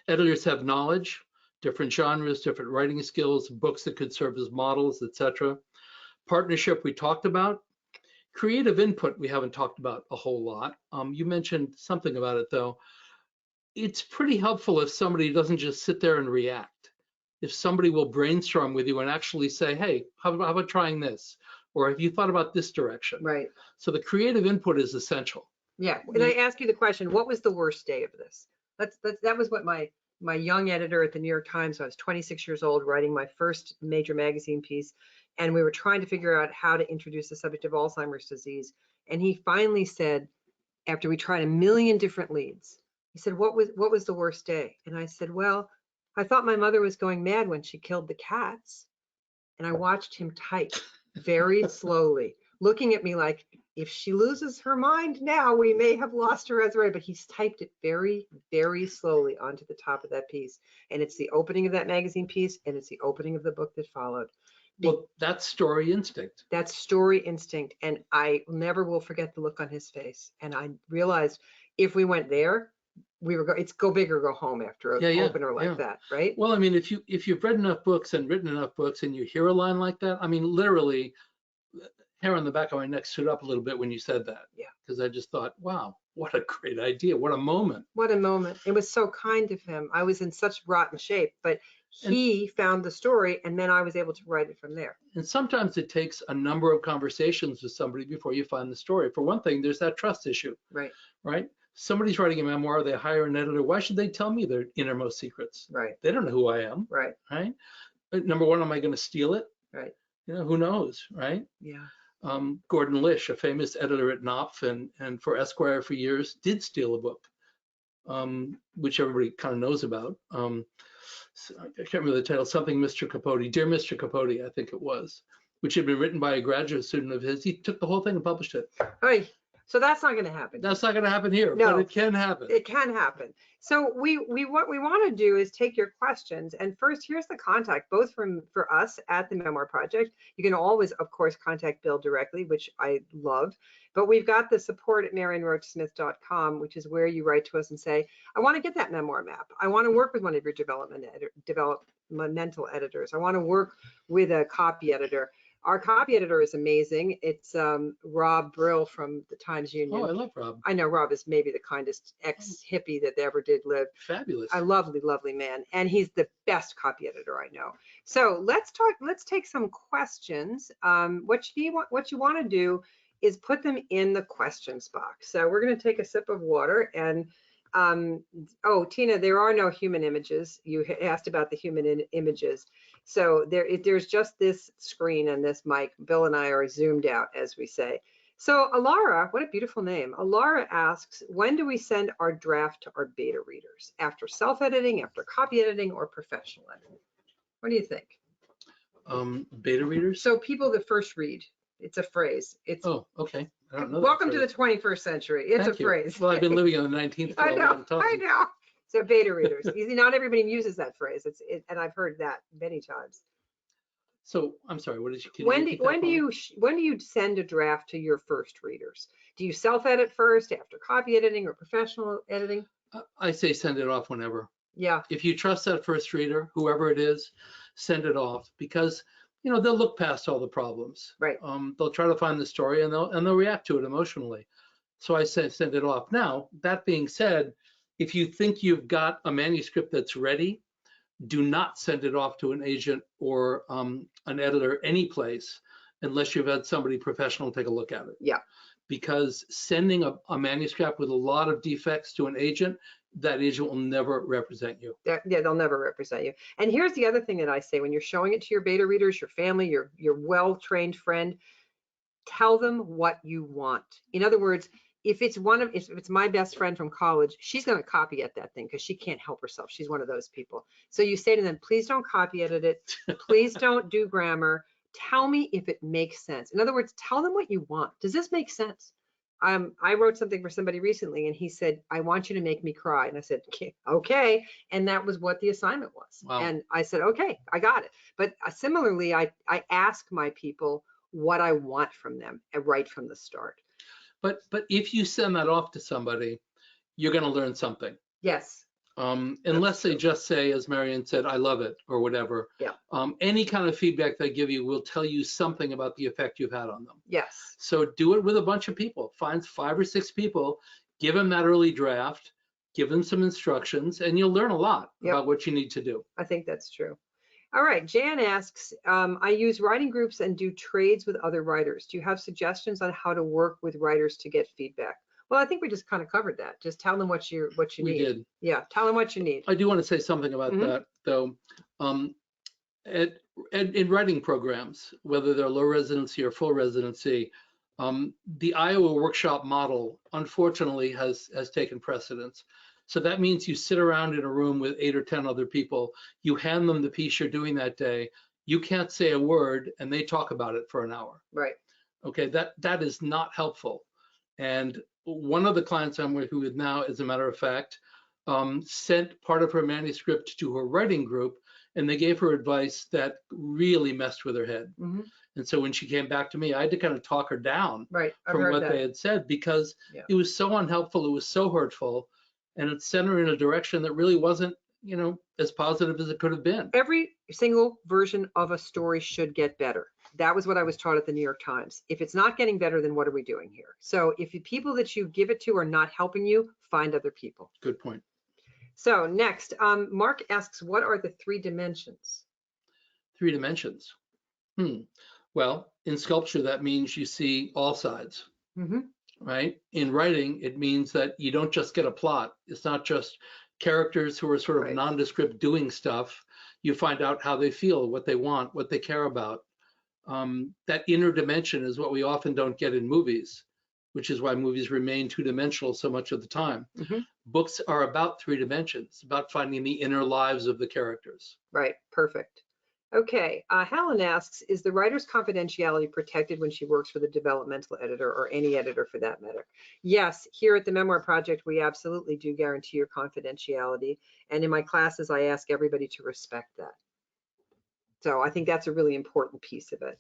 Editors have knowledge, different genres, different writing skills, books that could serve as models, etc. Partnership we talked about. Creative input we haven't talked about a whole lot. You mentioned something about it though. It's pretty helpful if somebody doesn't just sit there and react. If somebody will brainstorm with you and actually say, hey, how about trying this? Or have you thought about this direction? Right. So the creative input is essential. Yeah. And I ask you the question, what was the worst day of this? That was what my young editor at the New York Times, I was 26 years old, writing my first major magazine piece. And we were trying to figure out how to introduce the subject of Alzheimer's disease. And he finally said, after we tried a million different leads, he said, what was the worst day? And I said, well, I thought my mother was going mad when she killed the cats. And I watched him type very slowly, looking at me like, if she loses her mind now, we may have lost her as a writer. But he's typed it very, very slowly onto the top of that piece. And it's the opening of that magazine piece, and it's the opening of the book that followed. Well, that's story instinct. That's story instinct. And I never will forget the look on his face. And I realized if we went there, it's go big or go home after an opener like that, right? Well, I mean, if you've read enough books and written enough books and you hear a line like that, I mean, literally, hair on the back of my neck stood up a little bit when you said that. Yeah. Because I just thought, wow, what a great idea. What a moment. What a moment. It was so kind of him. I was in such rotten shape, but he found the story and then I was able to write it from there. And sometimes it takes a number of conversations with somebody before you find the story. For one thing, there's that trust issue. Right. Right? Somebody's writing a memoir, they hire an editor. Why should they tell me their innermost secrets? Right. They don't know who I am. Right. Right. Number one, am I going to steal it? Right. Who knows? Right. Yeah. Gordon Lish, a famous editor at Knopf and for Esquire for years, did steal a book, which everybody kind of knows about. So I can't remember the title, something Mr. Capote, Dear Mr. Capote, I think it was, which had been written by a graduate student of his. He took the whole thing and published it. Right. So that's not going to happen. That's not going to happen here, no, but it can happen. It can happen. So what we want to do is take your questions. And first, here's the contact, both for us at the Memoir Project. You can always, of course, contact Bill directly, which I love. But we've got the support at marionroachsmith.com, which is where you write to us and say, I want to get that memoir map. I want to work with one of your developmental editors. I want to work with a copy editor. Our copy editor is amazing. It's Rob Brill from the Times Oh, I Union. love Rob. I know Rob is maybe the kindest Oh, ex-hippie that ever did live. fabulous. A lovely, lovely man. And he's the best copy editor I know. So let's take some questions. What you want to do is put them in the questions box. So we're going to take a sip of water and oh, Tina, there are no human images. You asked about the human images. So there's just this screen and this mic. Bill and I are zoomed out, as we say. So Alara, what a beautiful name. Alara asks, when do we send our draft to our beta readers? After self-editing, after copy editing, or professional editing? What do you think? Beta readers? So people that first read, it's a phrase. It's Oh, okay. I don't know. welcome to the 21st century. It's Thank a you. phrase. Well, I've been living in the 19th for I a know, long time. I know. So beta readers. Not everybody uses that phrase. And I've heard that many times. So I'm sorry. What did you? Can When you do you send a draft to your first readers? Do you self-edit first, after copy editing, or professional editing? I say send it off whenever. Yeah. If you trust that first reader, whoever it is, send it off, because they'll look past all the problems. Right. They'll try to find the story and they'll react to it emotionally. So I say send it off. Now, that being said, if you think you've got a manuscript that's ready, do not send it off to an agent or an editor any place unless you've had somebody professional take a look at it. Yeah. Because sending a manuscript with a lot of defects to an agent, that agent will never represent you. Yeah, they'll never represent you. And here's the other thing that I say: when you're showing it to your beta readers, your family, your well-trained friend, tell them what you want. In other words, if it's my best friend from college, she's going to copy edit that thing because she can't help herself. She's one of those people. So you say to them, please don't copy edit it. Please don't do grammar. Tell me if it makes sense. In other words, tell them what you want. Does this make sense? I wrote something for somebody recently and he said, I want you to make me cry. And I said, okay. And that was what the assignment was. Wow. And I said, okay, I got it. But similarly, I ask my people what I want from them right from the start. But if you send that off to somebody, you're going to learn something. Yes. Unless they just say, as Marion said, I love it or whatever. Yeah. Any kind of feedback they give you will tell you something about the effect you've had on them. Yes. So do it with a bunch of people. Find 5 or 6 people, give them that early draft, give them some instructions, and you'll learn a lot about what you need to do. I think that's true. All right, Jan asks, I use writing groups and do trades with other writers. Do you have suggestions on how to work with writers to get feedback? Well, I think we just kind of covered that. Just tell them what you need. We did. Yeah, tell them what you need. I do want to say something about that, though. In writing programs, whether they're low residency or full residency, the Iowa workshop model, unfortunately, has taken precedence. So that means you sit around in a room with 8 or 10 other people, you hand them the piece you're doing that day, you can't say a word, and they talk about it for an hour. Right. Okay, that is not helpful. And one of the clients I'm working with now, as a matter of fact, sent part of her manuscript to her writing group, and they gave her advice that really messed with her head. And so when she came back to me, I had to kind of talk her down from what they had said, because it was so unhelpful, it was so hurtful, and it sent her in a direction that really wasn't, as positive as it could have been. Every single version of a story should get better. That was what I was taught at the New York Times. If it's not getting better, then what are we doing here? So if the people that you give it to are not helping you, find other people. Good point. So next, Mark asks, what are the 3 dimensions? 3 dimensions. Well, in sculpture, that means you see all sides, right? In writing, it means that you don't just get a plot. It's not just characters who are sort of nondescript doing stuff. You find out how they feel, what they want, what they care about. That inner dimension is what we often don't get in movies, which is why movies remain 2-dimensional so much of the time. Books are about 3 dimensions, about finding the inner lives of the characters. Right, perfect. Okay, Helen asks, is the writer's confidentiality protected when she works with a developmental editor, or any editor for that matter? Yes, here at the Memoir Project, we absolutely do guarantee your confidentiality. And in my classes, I ask everybody to respect that. So I think that's a really important piece of it.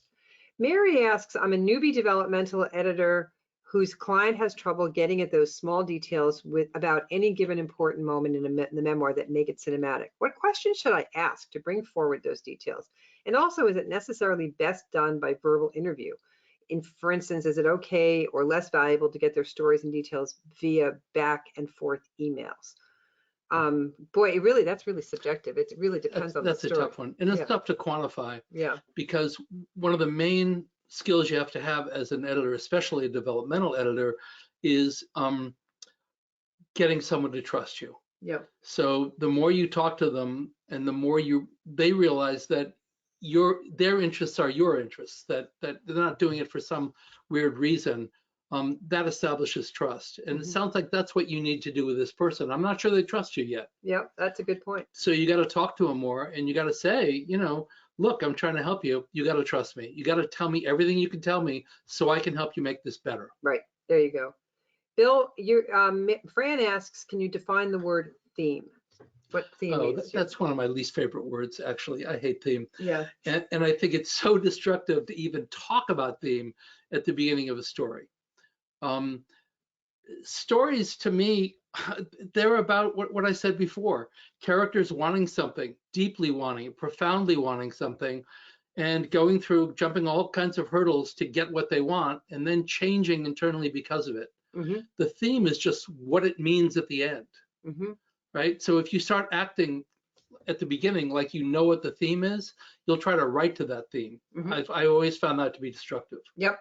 Mary asks, I'm a newbie developmental editor whose client has trouble getting at those small details about any given important moment in the memoir that make it cinematic. What questions should I ask to bring forward those details? And also, is it necessarily best done by verbal interview? For instance, is it okay or less valuable to get their stories and details via back and forth emails? Boy, that's really subjective. It really depends on the That's a story. tough one, and it's Yeah. tough to quantify Yeah. because one of the main skills you have to have as an editor, especially a developmental editor, is getting someone to trust you. Yeah. So the more you talk to them and the more they realize that their interests are your interests, that they're not doing it for some weird reason, that establishes trust. And it sounds like that's what you need to do with this person. I'm not sure they trust you yet. Yeah, that's a good point. So you got to talk to them more, and you got to say, look, I'm trying to help you. You got to trust me. You got to tell me everything you can tell me so I can help you make this better. Right. There you go. Bill, Fran asks, can you define the word theme? What theme means? That's one of my least favorite words, actually. I hate theme. Yeah. And I think it's so destructive to even talk about theme at the beginning of a story. Stories, to me, they're about what I said before. Characters wanting something, deeply wanting, profoundly wanting something, and going through, jumping all kinds of hurdles to get what they want, and then changing internally because of it. The theme is just what it means at the end. Right? So if you start acting at the beginning like you know what the theme is, you'll try to write to that theme. I always found that to be destructive. Yep.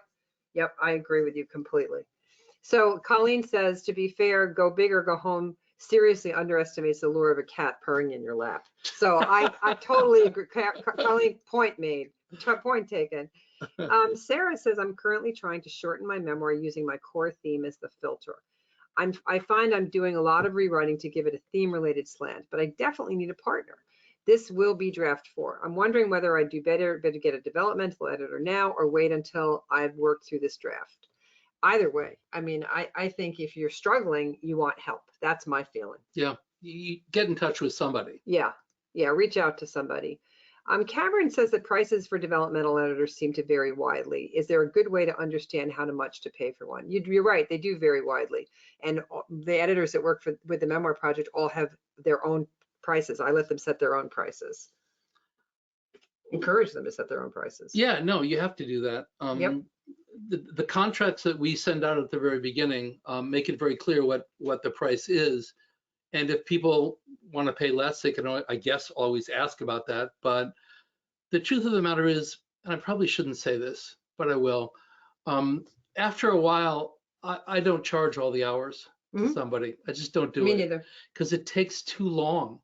I agree with you completely. So Colleen says, to be fair, go big or go home seriously underestimates the lure of a cat purring in your lap. So I totally agree. Colleen, point made, point taken. Sarah says, I'm currently trying to shorten my memoir using my core theme as the filter. I find I'm doing a lot of rewriting to give it a theme-related slant, but I definitely need a partner. This will be draft 4. I'm wondering whether I do better get a developmental editor now or wait until I've worked through this draft. Either way, I mean, I think if you're struggling, you want help. That's my feeling. Yeah, you get in touch with somebody. Yeah, reach out to somebody. Cameron says that prices for developmental editors seem to vary widely. Is there a good way to understand how much to pay for one? You're right, they do vary widely. And the editors that work with the Memoir Project all have their own prices. I let them set their own prices. Encourage them to set their own prices. Yeah, no, you have to do that. Yep. The contracts that we send out at the very beginning make it very clear what the price is. And if people want to pay less, they can, I guess, always ask about that. But the truth of the matter is, and I probably shouldn't say this, but I will. After a while, I don't charge all the hours to somebody. I just don't do it. Me neither. Because it takes too long.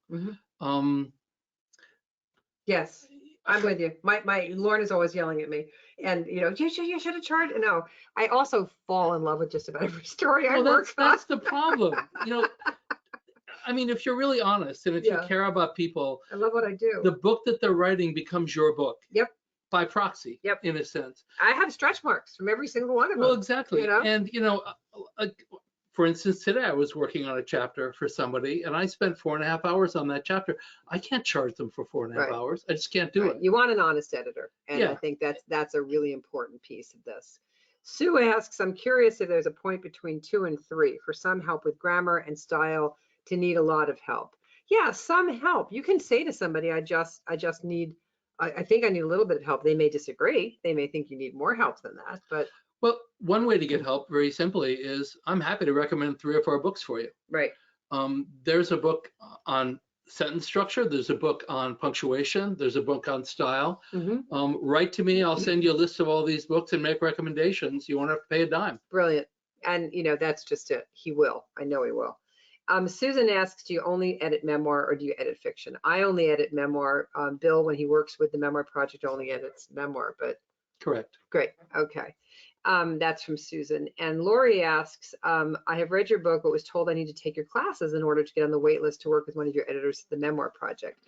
Yes, I'm with you. My Lauren is always yelling at me, and you should have charged. No, I also fall in love with just about every story I work on. That's the problem. I mean, if you're really honest and if you care about people, I love what I do. The book that they're writing becomes your book. Yep. By proxy. Yep. In a sense. I have stretch marks from every single one of them. Well, exactly. And for instance, today I was working on a chapter for somebody, and I spent 4.5 hours on that chapter. I can't charge them for 4.5 hours. I just can't do it. You want an honest editor, and I think that's a really important piece of this. Sue asks, I'm curious if there's a point between 2 and 3 for some help with grammar and style to need a lot of help. Yeah, some help. You can say to somebody, I think I need a little bit of help. They may disagree. They may think you need more help than that, but. Well, one way to get help very simply is I'm happy to recommend 3 or 4 books for you. Right. There's a book on sentence structure. There's a book on punctuation. There's a book on style. Write to me. I'll send you a list of all these books and make recommendations. You won't have to pay a dime. Brilliant. And that's just it. He will. I know he will. Susan asks, do you only edit memoir or do you edit fiction? I only edit memoir. Bill, when he works with the Memoir Project, only edits memoir, but. Correct. Great. Okay. That's from Susan. And Lori asks, I have read your book, but was told I need to take your classes in order to get on the wait list to work with one of your editors at the Memoir Project.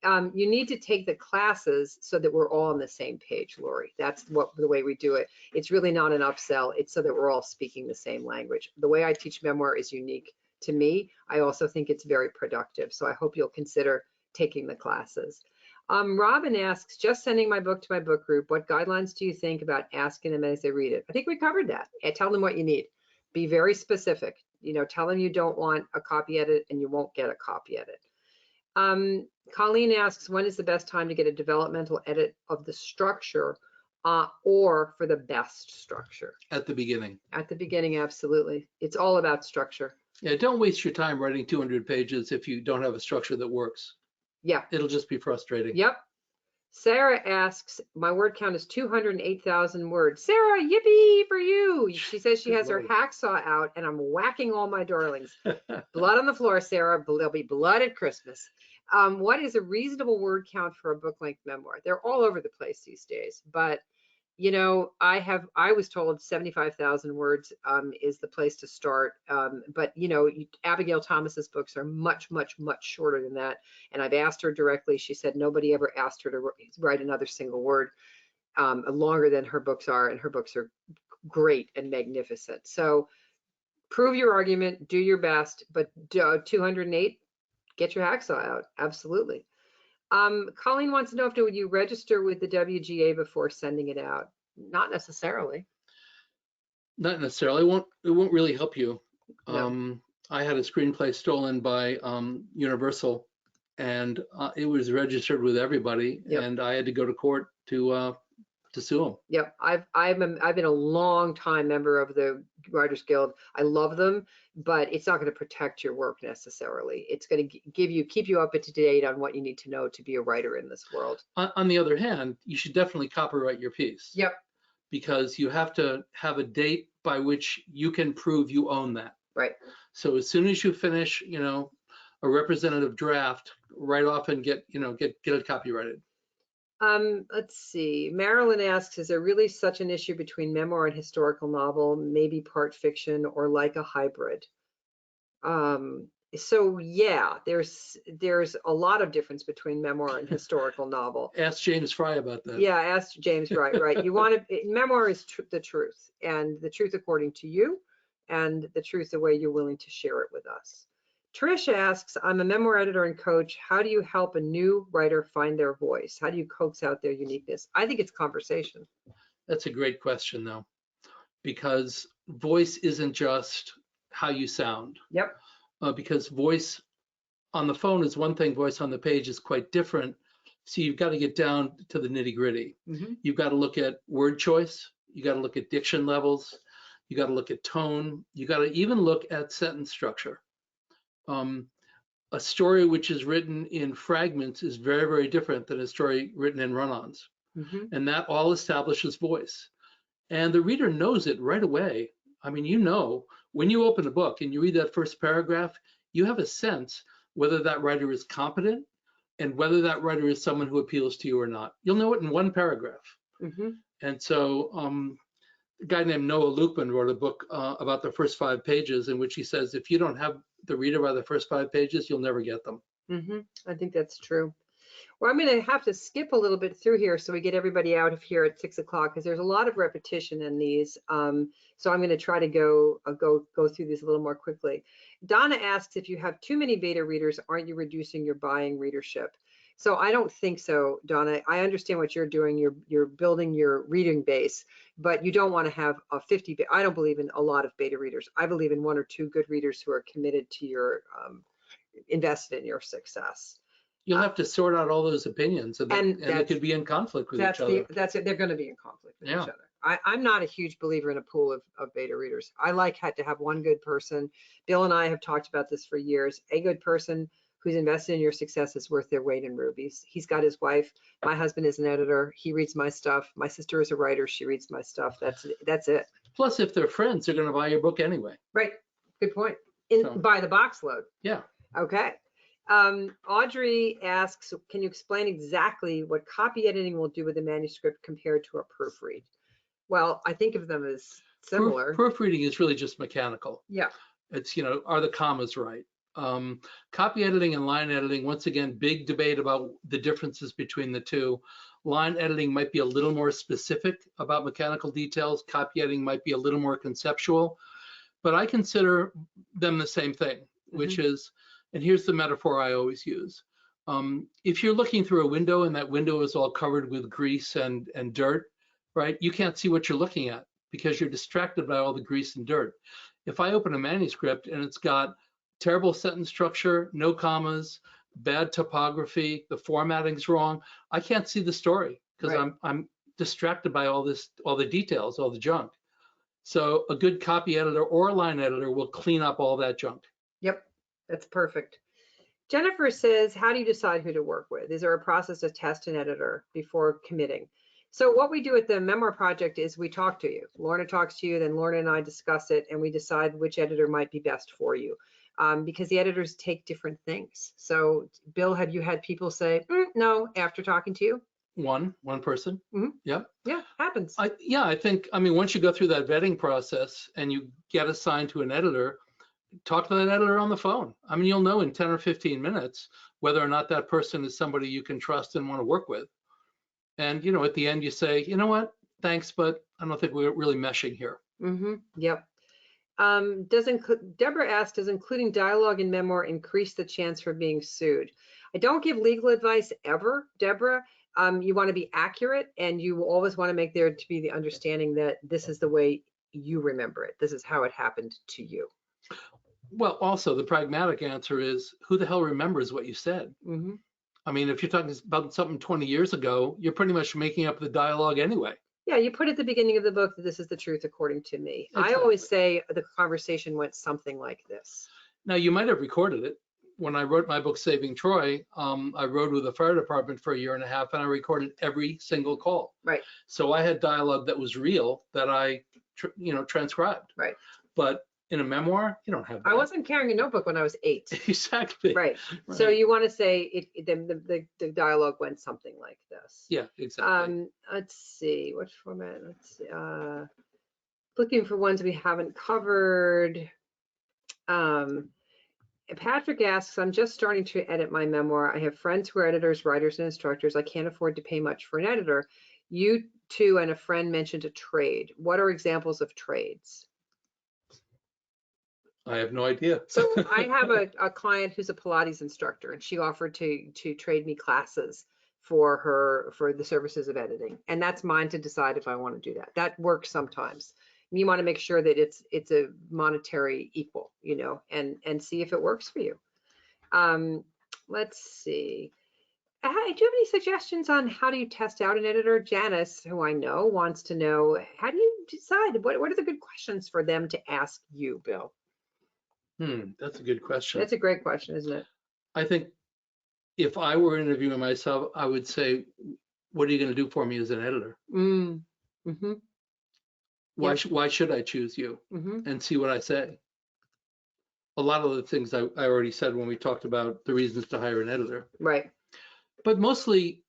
You need to take the classes so that we're all on the same page, Lori. That's the way we do it. It's really not an upsell. It's so that we're all speaking the same language. The way I teach memoir is unique to me. I also think it's very productive. So I hope you'll consider taking the classes. Robin asks, just sending my book to my book group, what guidelines do you think about asking them as they read it? I think we covered that. Tell them what you need. Be very specific. Tell them you don't want a copy edit and you won't get a copy edit. Colleen asks, when is the best time to get a developmental edit of the structure or for the best structure? At the beginning. At the beginning, absolutely. It's all about structure. Yeah, don't waste your time writing 200 pages if you don't have a structure that works. Yeah. It'll just be frustrating. Yep. Sarah asks, my word count is 208,000 words. Sarah, yippee for you. She says she has her hacksaw out and I'm whacking all my darlings. Blood on the floor, Sarah. There'll be blood at Christmas. What is a reasonable word count for a book-length memoir? They're all over the place these days, but you know, I was told 75,000 words is the place to start. But you know, Abigail Thomas's books are much, much, much shorter than that. And I've asked her directly. She said nobody ever asked her to write another single word longer than her books are, and her books are great and magnificent. So prove your argument, do your best, but 208, get your hacksaw out. Absolutely. Colleen wants to know if would you register with the WGA before sending it out? Not necessarily. Not necessarily. It won't really help you. No. I had a screenplay stolen by Universal, and it was registered with everybody, Yep. and I had to go to court to sue them. Yep, I've been a long time member of the Writers Guild. I love them, but it's not going to protect your work necessarily. It's going to keep you up to date on what you need to know to be a writer in this world. On the other hand, you should definitely copyright your piece. Yep. Because you have to have a date by which you can prove you own that. Right. So as soon as you finish, you know, a representative draft, write off and get it copyrighted. Let's see. Marilyn asks, is there really such an issue between memoir and historical novel, maybe part fiction or like a hybrid? So yeah, there's a lot of difference between memoir and historical novel. Ask James Fry about that. Yeah, ask James Fry, right. You want to, memoir is the truth, and the truth according to you, and the truth the way you're willing to share it with us. Trish asks, I'm a memoir editor and coach. How do you help a new writer find their voice? How do you coax out their uniqueness? I think it's conversation. That's a great question, though, because voice isn't just how you sound. Yep. Because voice on the phone is one thing, voice on the page is quite different. So you've got to get down to the nitty gritty. Mm-hmm. You've got to look at word choice. You got to look at diction levels. You got to look at tone. You got to even look at sentence structure. A story which is written in fragments is very, very different than a story written in run-ons. Mm-hmm. And that all establishes voice. And the reader knows it right away. I mean, you know, when you open a book and you read that first paragraph, you have a sense whether that writer is competent and whether that writer is someone who appeals to you or not. You'll know it in one paragraph. Mm-hmm. And so a guy named Noah Lukeman wrote a book about the first 5 pages in which he says, if you don't have the reader by the first 5 pages, you'll never get them. Mm-hmm. I think that's true. Well, I'm going to have to skip a little bit through here so we get everybody out of here at 6 o'clock because there's a lot of repetition in these. So I'm going to try to go through these a little more quickly. Donna asks, if you have too many beta readers, aren't you reducing your buying readership? So I don't think so, Donna. I understand what you're doing. You're building your reading base, but you don't want to have a 50. I don't believe in a lot of beta readers. I believe in 1 or 2 good readers who are committed to your invested in your success. You'll have to sort out all those opinions, and they could be in conflict with each other. That's it. They're going to be in conflict with each other. I'm not a huge believer in a pool of beta readers. I to have one good person. Bill and I have talked about this for years. A good person who's invested in your success is worth their weight in rubies. He's got his wife. My husband is an editor. He reads my stuff. My sister is a writer. She reads my stuff. That's it. Plus, if they're friends, they're going to buy your book anyway. Right. Good point. By the box load. Yeah. Okay. Audrey asks, can you explain exactly what copy editing will do with a manuscript compared to a proofread? Well, I think of them as similar. Proofreading is really just mechanical. Yeah. It's, are the commas right? Copy editing and line editing, once again, big debate about the differences between the two. Line editing might be a little more specific about mechanical details. Copy editing might be a little more conceptual, but I consider them the same thing, which is, and here's the metaphor I always use. If you're looking through a window and that window is all covered with grease and dirt, right? You can't see what you're looking at because you're distracted by all the grease and dirt. If I open a manuscript and it's got terrible sentence structure, no commas, bad typography, the formatting's wrong, I can't see the story because Right. I'm distracted by all the details, all the junk. So a good copy editor or a line editor will clean up all that junk. Yep, that's perfect. Jennifer says, how do you decide who to work with? Is there a process to test an editor before committing? So what we do at the Memoir Project is we talk to you. Lorna talks to you, then Lorna and I discuss it, and we decide which editor might be best for you. Because the editors take different things. So Bill, have you had people say, no, after talking to you? One person. Mhm. Yep. Yeah, happens. I think, once you go through that vetting process and you get assigned to an editor, talk to that editor on the phone. You'll know in 10 or 15 minutes whether or not that person is somebody you can trust and want to work with. And, at the end you say, you know what, thanks, but I don't think we're really meshing here. Yep. Deborah asked, does including dialogue in memoir increase the chance for being sued? I don't give legal advice ever, Deborah. You want to be accurate, and you always want to make there to be the understanding that this is the way you remember it. This is how it happened to you. Well, also the pragmatic answer is, who the hell remembers what you said? If you're talking about something 20 years ago, you're pretty much making up the dialogue anyway. Yeah, you put at the beginning of the book that this is the truth according to me. Exactly. I always say the conversation went something like this. Now, you might have recorded it. When I wrote my book, Saving Troy, I rode with the fire department for 1.5 years, and I recorded every single call. Right. So I had dialogue that was real that I, transcribed. Right. But in a memoir, you don't have that. I wasn't carrying a notebook when I was 8. Exactly. Right. So you want to say the dialogue went something like this. Yeah, exactly. Let's see, which format? Let's see. Looking for ones we haven't covered. Patrick asks, I'm just starting to edit my memoir. I have friends who are editors, writers, and instructors. I can't afford to pay much for an editor. You two and a friend mentioned a trade. What are examples of trades? I have no idea. So I have a client who's a Pilates instructor, and she offered to trade me classes for the services of editing, and that's mine to decide if I want to do that. That works sometimes. You want to make sure that it's a monetary equal, and see if it works for you. Let's see. Do you have any suggestions on how do you test out an editor? Janice, who I know, wants to know, how do you decide? What are the good questions for them to ask you, Bill? That's a good question. That's a great question, isn't it? I think if I were interviewing myself, I would say, what are you going to do for me as an editor? Why should I choose you? And see what I say. A lot of the things I already said when we talked about the reasons to hire an editor. Right. But mostly,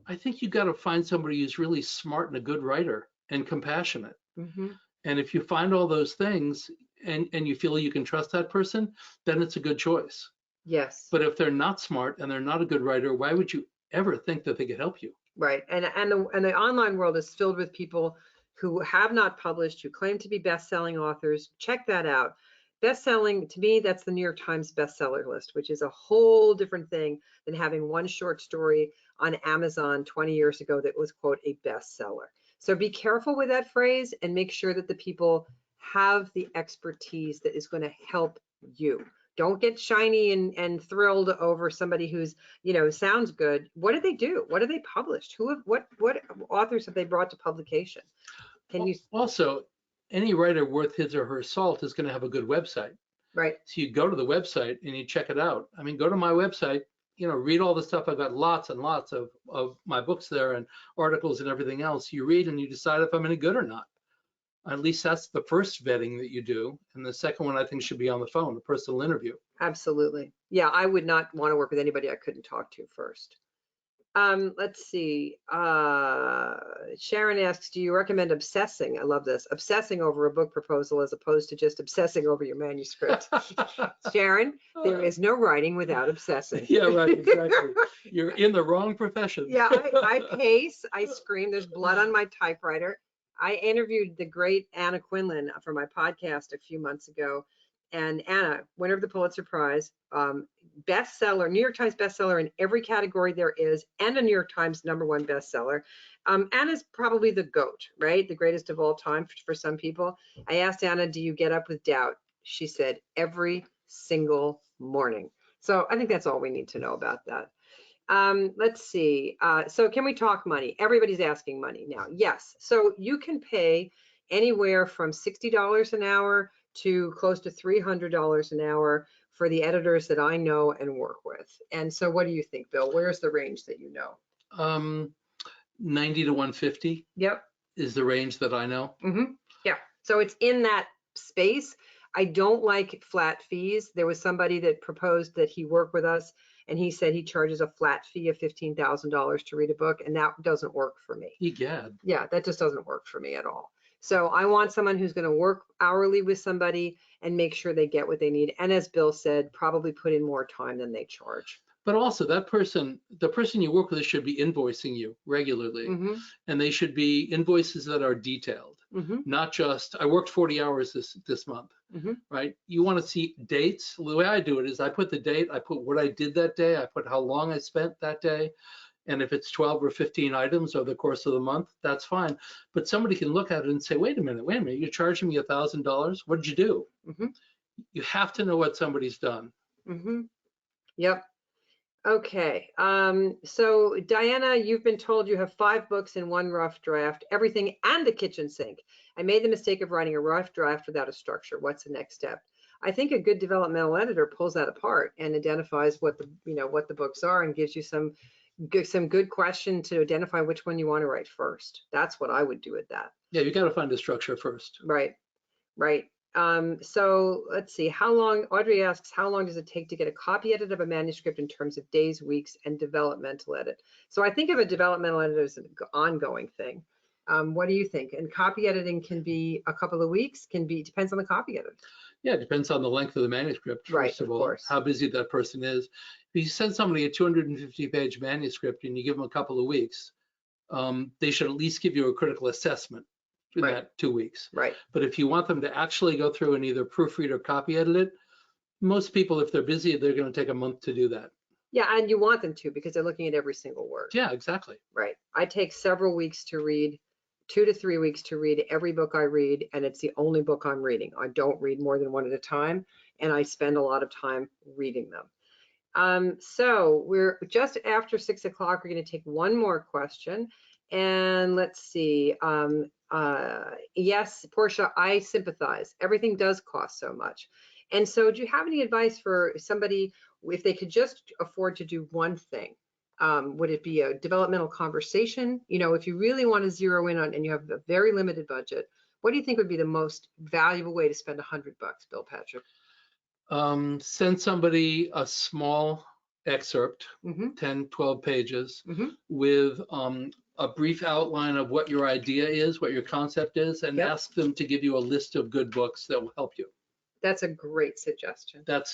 I think you got to find somebody who's really smart and a good writer and compassionate. And if you find all those things and you feel you can trust that person, then it's a good choice. Yes. But if they're not smart and they're not a good writer, why would you ever think that they could help you? Right. And the online world is filled with people who have not published, who claim to be best-selling authors. Check that out. Best-selling, to me, that's the New York Times bestseller list, which is a whole different thing than having one short story on Amazon 20 years ago that was, quote, a bestseller. So be careful with that phrase and make sure that the people have the expertise that is going to help you. Don't get shiny and thrilled over somebody who's, sounds good. What did they do? What have they published? What authors have they brought to publication? Can you also, any writer worth his or her salt is going to have a good website. Right. So you go to the website and you check it out. Go to my website, read all the stuff. I've got lots and lots of my books there and articles and everything else. You read and you decide if I'm any good or not. At least that's the first vetting that you do. And the second one, I think, should be on the phone, a personal interview. Absolutely. Yeah, I would not want to work with anybody I couldn't talk to first. Let's see. Sharon asks, do you recommend obsessing? I love this. Obsessing over a book proposal as opposed to just obsessing over your manuscript. Sharon, there is no writing without obsessing. Yeah, right, exactly. You're in the wrong profession. Yeah, I pace, I scream, there's blood on my typewriter. I interviewed the great Anna Quinlan for my podcast a few months ago. And Anna, winner of the Pulitzer Prize, bestseller, New York Times bestseller in every category there is, and a New York Times #1 bestseller. Anna's probably the GOAT, right? The greatest of all time for some people. I asked Anna, do you get up with doubt? She said, every single morning. So I think that's all we need to know about that. Let's see. So can we talk money? Everybody's asking money now. Yes. So you can pay anywhere from $60 an hour to close to $300 an hour for the editors that I know and work with. And so what do you think, Bill? Where's the range that you know? 90 to 150 Yep. is the range that I know. Yeah. So it's in that space. I don't like flat fees. There was somebody that proposed that he work with us, and he said he charges a flat fee of $15,000 to read a book, and that doesn't work for me. Egad. Yeah, that just doesn't work for me at all. So I want someone who's going to work hourly with somebody and make sure they get what they need. And as Bill said, probably put in more time than they charge. But also the person you work with should be invoicing you regularly, and they should be invoices that are detailed, not just, I worked 40 hours this month, right? You want to see dates. The way I do it is I put the date, I put what I did that day, I put how long I spent that day. And if it's 12 or 15 items over the course of the month, that's fine. But somebody can look at it and say, wait a minute, you're charging me $1,000. What did you do? You have to know what somebody's done. Yep. Okay. So Diana, you've been told you have 5 books in one rough draft, everything and the kitchen sink. I made the mistake of writing a rough draft without a structure. What's the next step? I think a good developmental editor pulls that apart and identifies what the books are and gives you some good question to identify which one you want to write first. That's what I would do with that. Yeah, you got to find a structure first. Right. So let's see, Audrey asks, how long does it take to get a copy edit of a manuscript in terms of days, weeks, and developmental edit? So I think of a developmental edit as an ongoing thing. What do you think? And copy editing can be a couple of weeks, depends on the copy editor. Yeah, it depends on the length of the manuscript, first of all, how busy that person is. If you send somebody a 250-page manuscript and you give them a couple of weeks, they should at least give you a critical assessment in that 2 weeks. Right. But if you want them to actually go through and either proofread or copy edit it, most people, if they're busy, they're going to take a month to do that. Yeah, and you want them to because they're looking at every single word. Yeah, exactly. Right. I take several weeks to read, 2 to 3 weeks to read every book I read, and it's the only book I'm reading. I don't read more than one at a time, and I spend a lot of time reading them. So we're just after 6 o'clock. We're going to take one more question. And let's see. Yes, Portia, I sympathize. Everything does cost so much. And so do you have any advice for somebody if they could just afford to do one thing? Would it be a developmental conversation? If you really want to zero in on and you have a very limited budget, what do you think would be the most valuable way to spend $100, Bill Patrick? Send somebody a small excerpt, 10, 12 pages, with a brief outline of what your idea is, what your concept is, and ask them to give you a list of good books that will help you. That's a great suggestion. That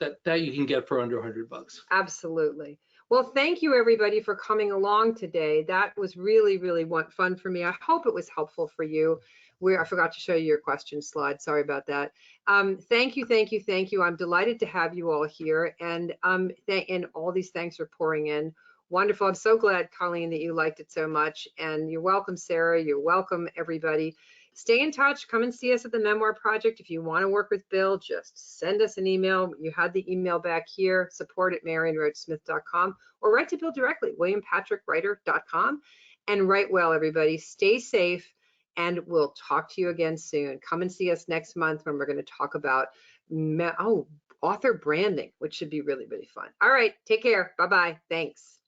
you can get for under $100. Absolutely. Well, thank you everybody for coming along today. That was really, really fun for me. I hope it was helpful for you. I forgot to show you your question slide. Sorry about that. Thank you. I'm delighted to have you all here, and all these thanks for pouring in. Wonderful. I'm so glad, Colleen, that you liked it so much. And you're welcome, Sarah. You're welcome, everybody. Stay in touch. Come and see us at the Memoir Project. If you want to work with Bill, just send us an email. You had the email back here, support@marionroachsmith.com, or write to Bill directly, williampatrickwriter.com. And write well, everybody. Stay safe, and we'll talk to you again soon. Come and see us next month when we're going to talk about author branding, which should be really, really fun. All right. Take care. Bye-bye. Thanks.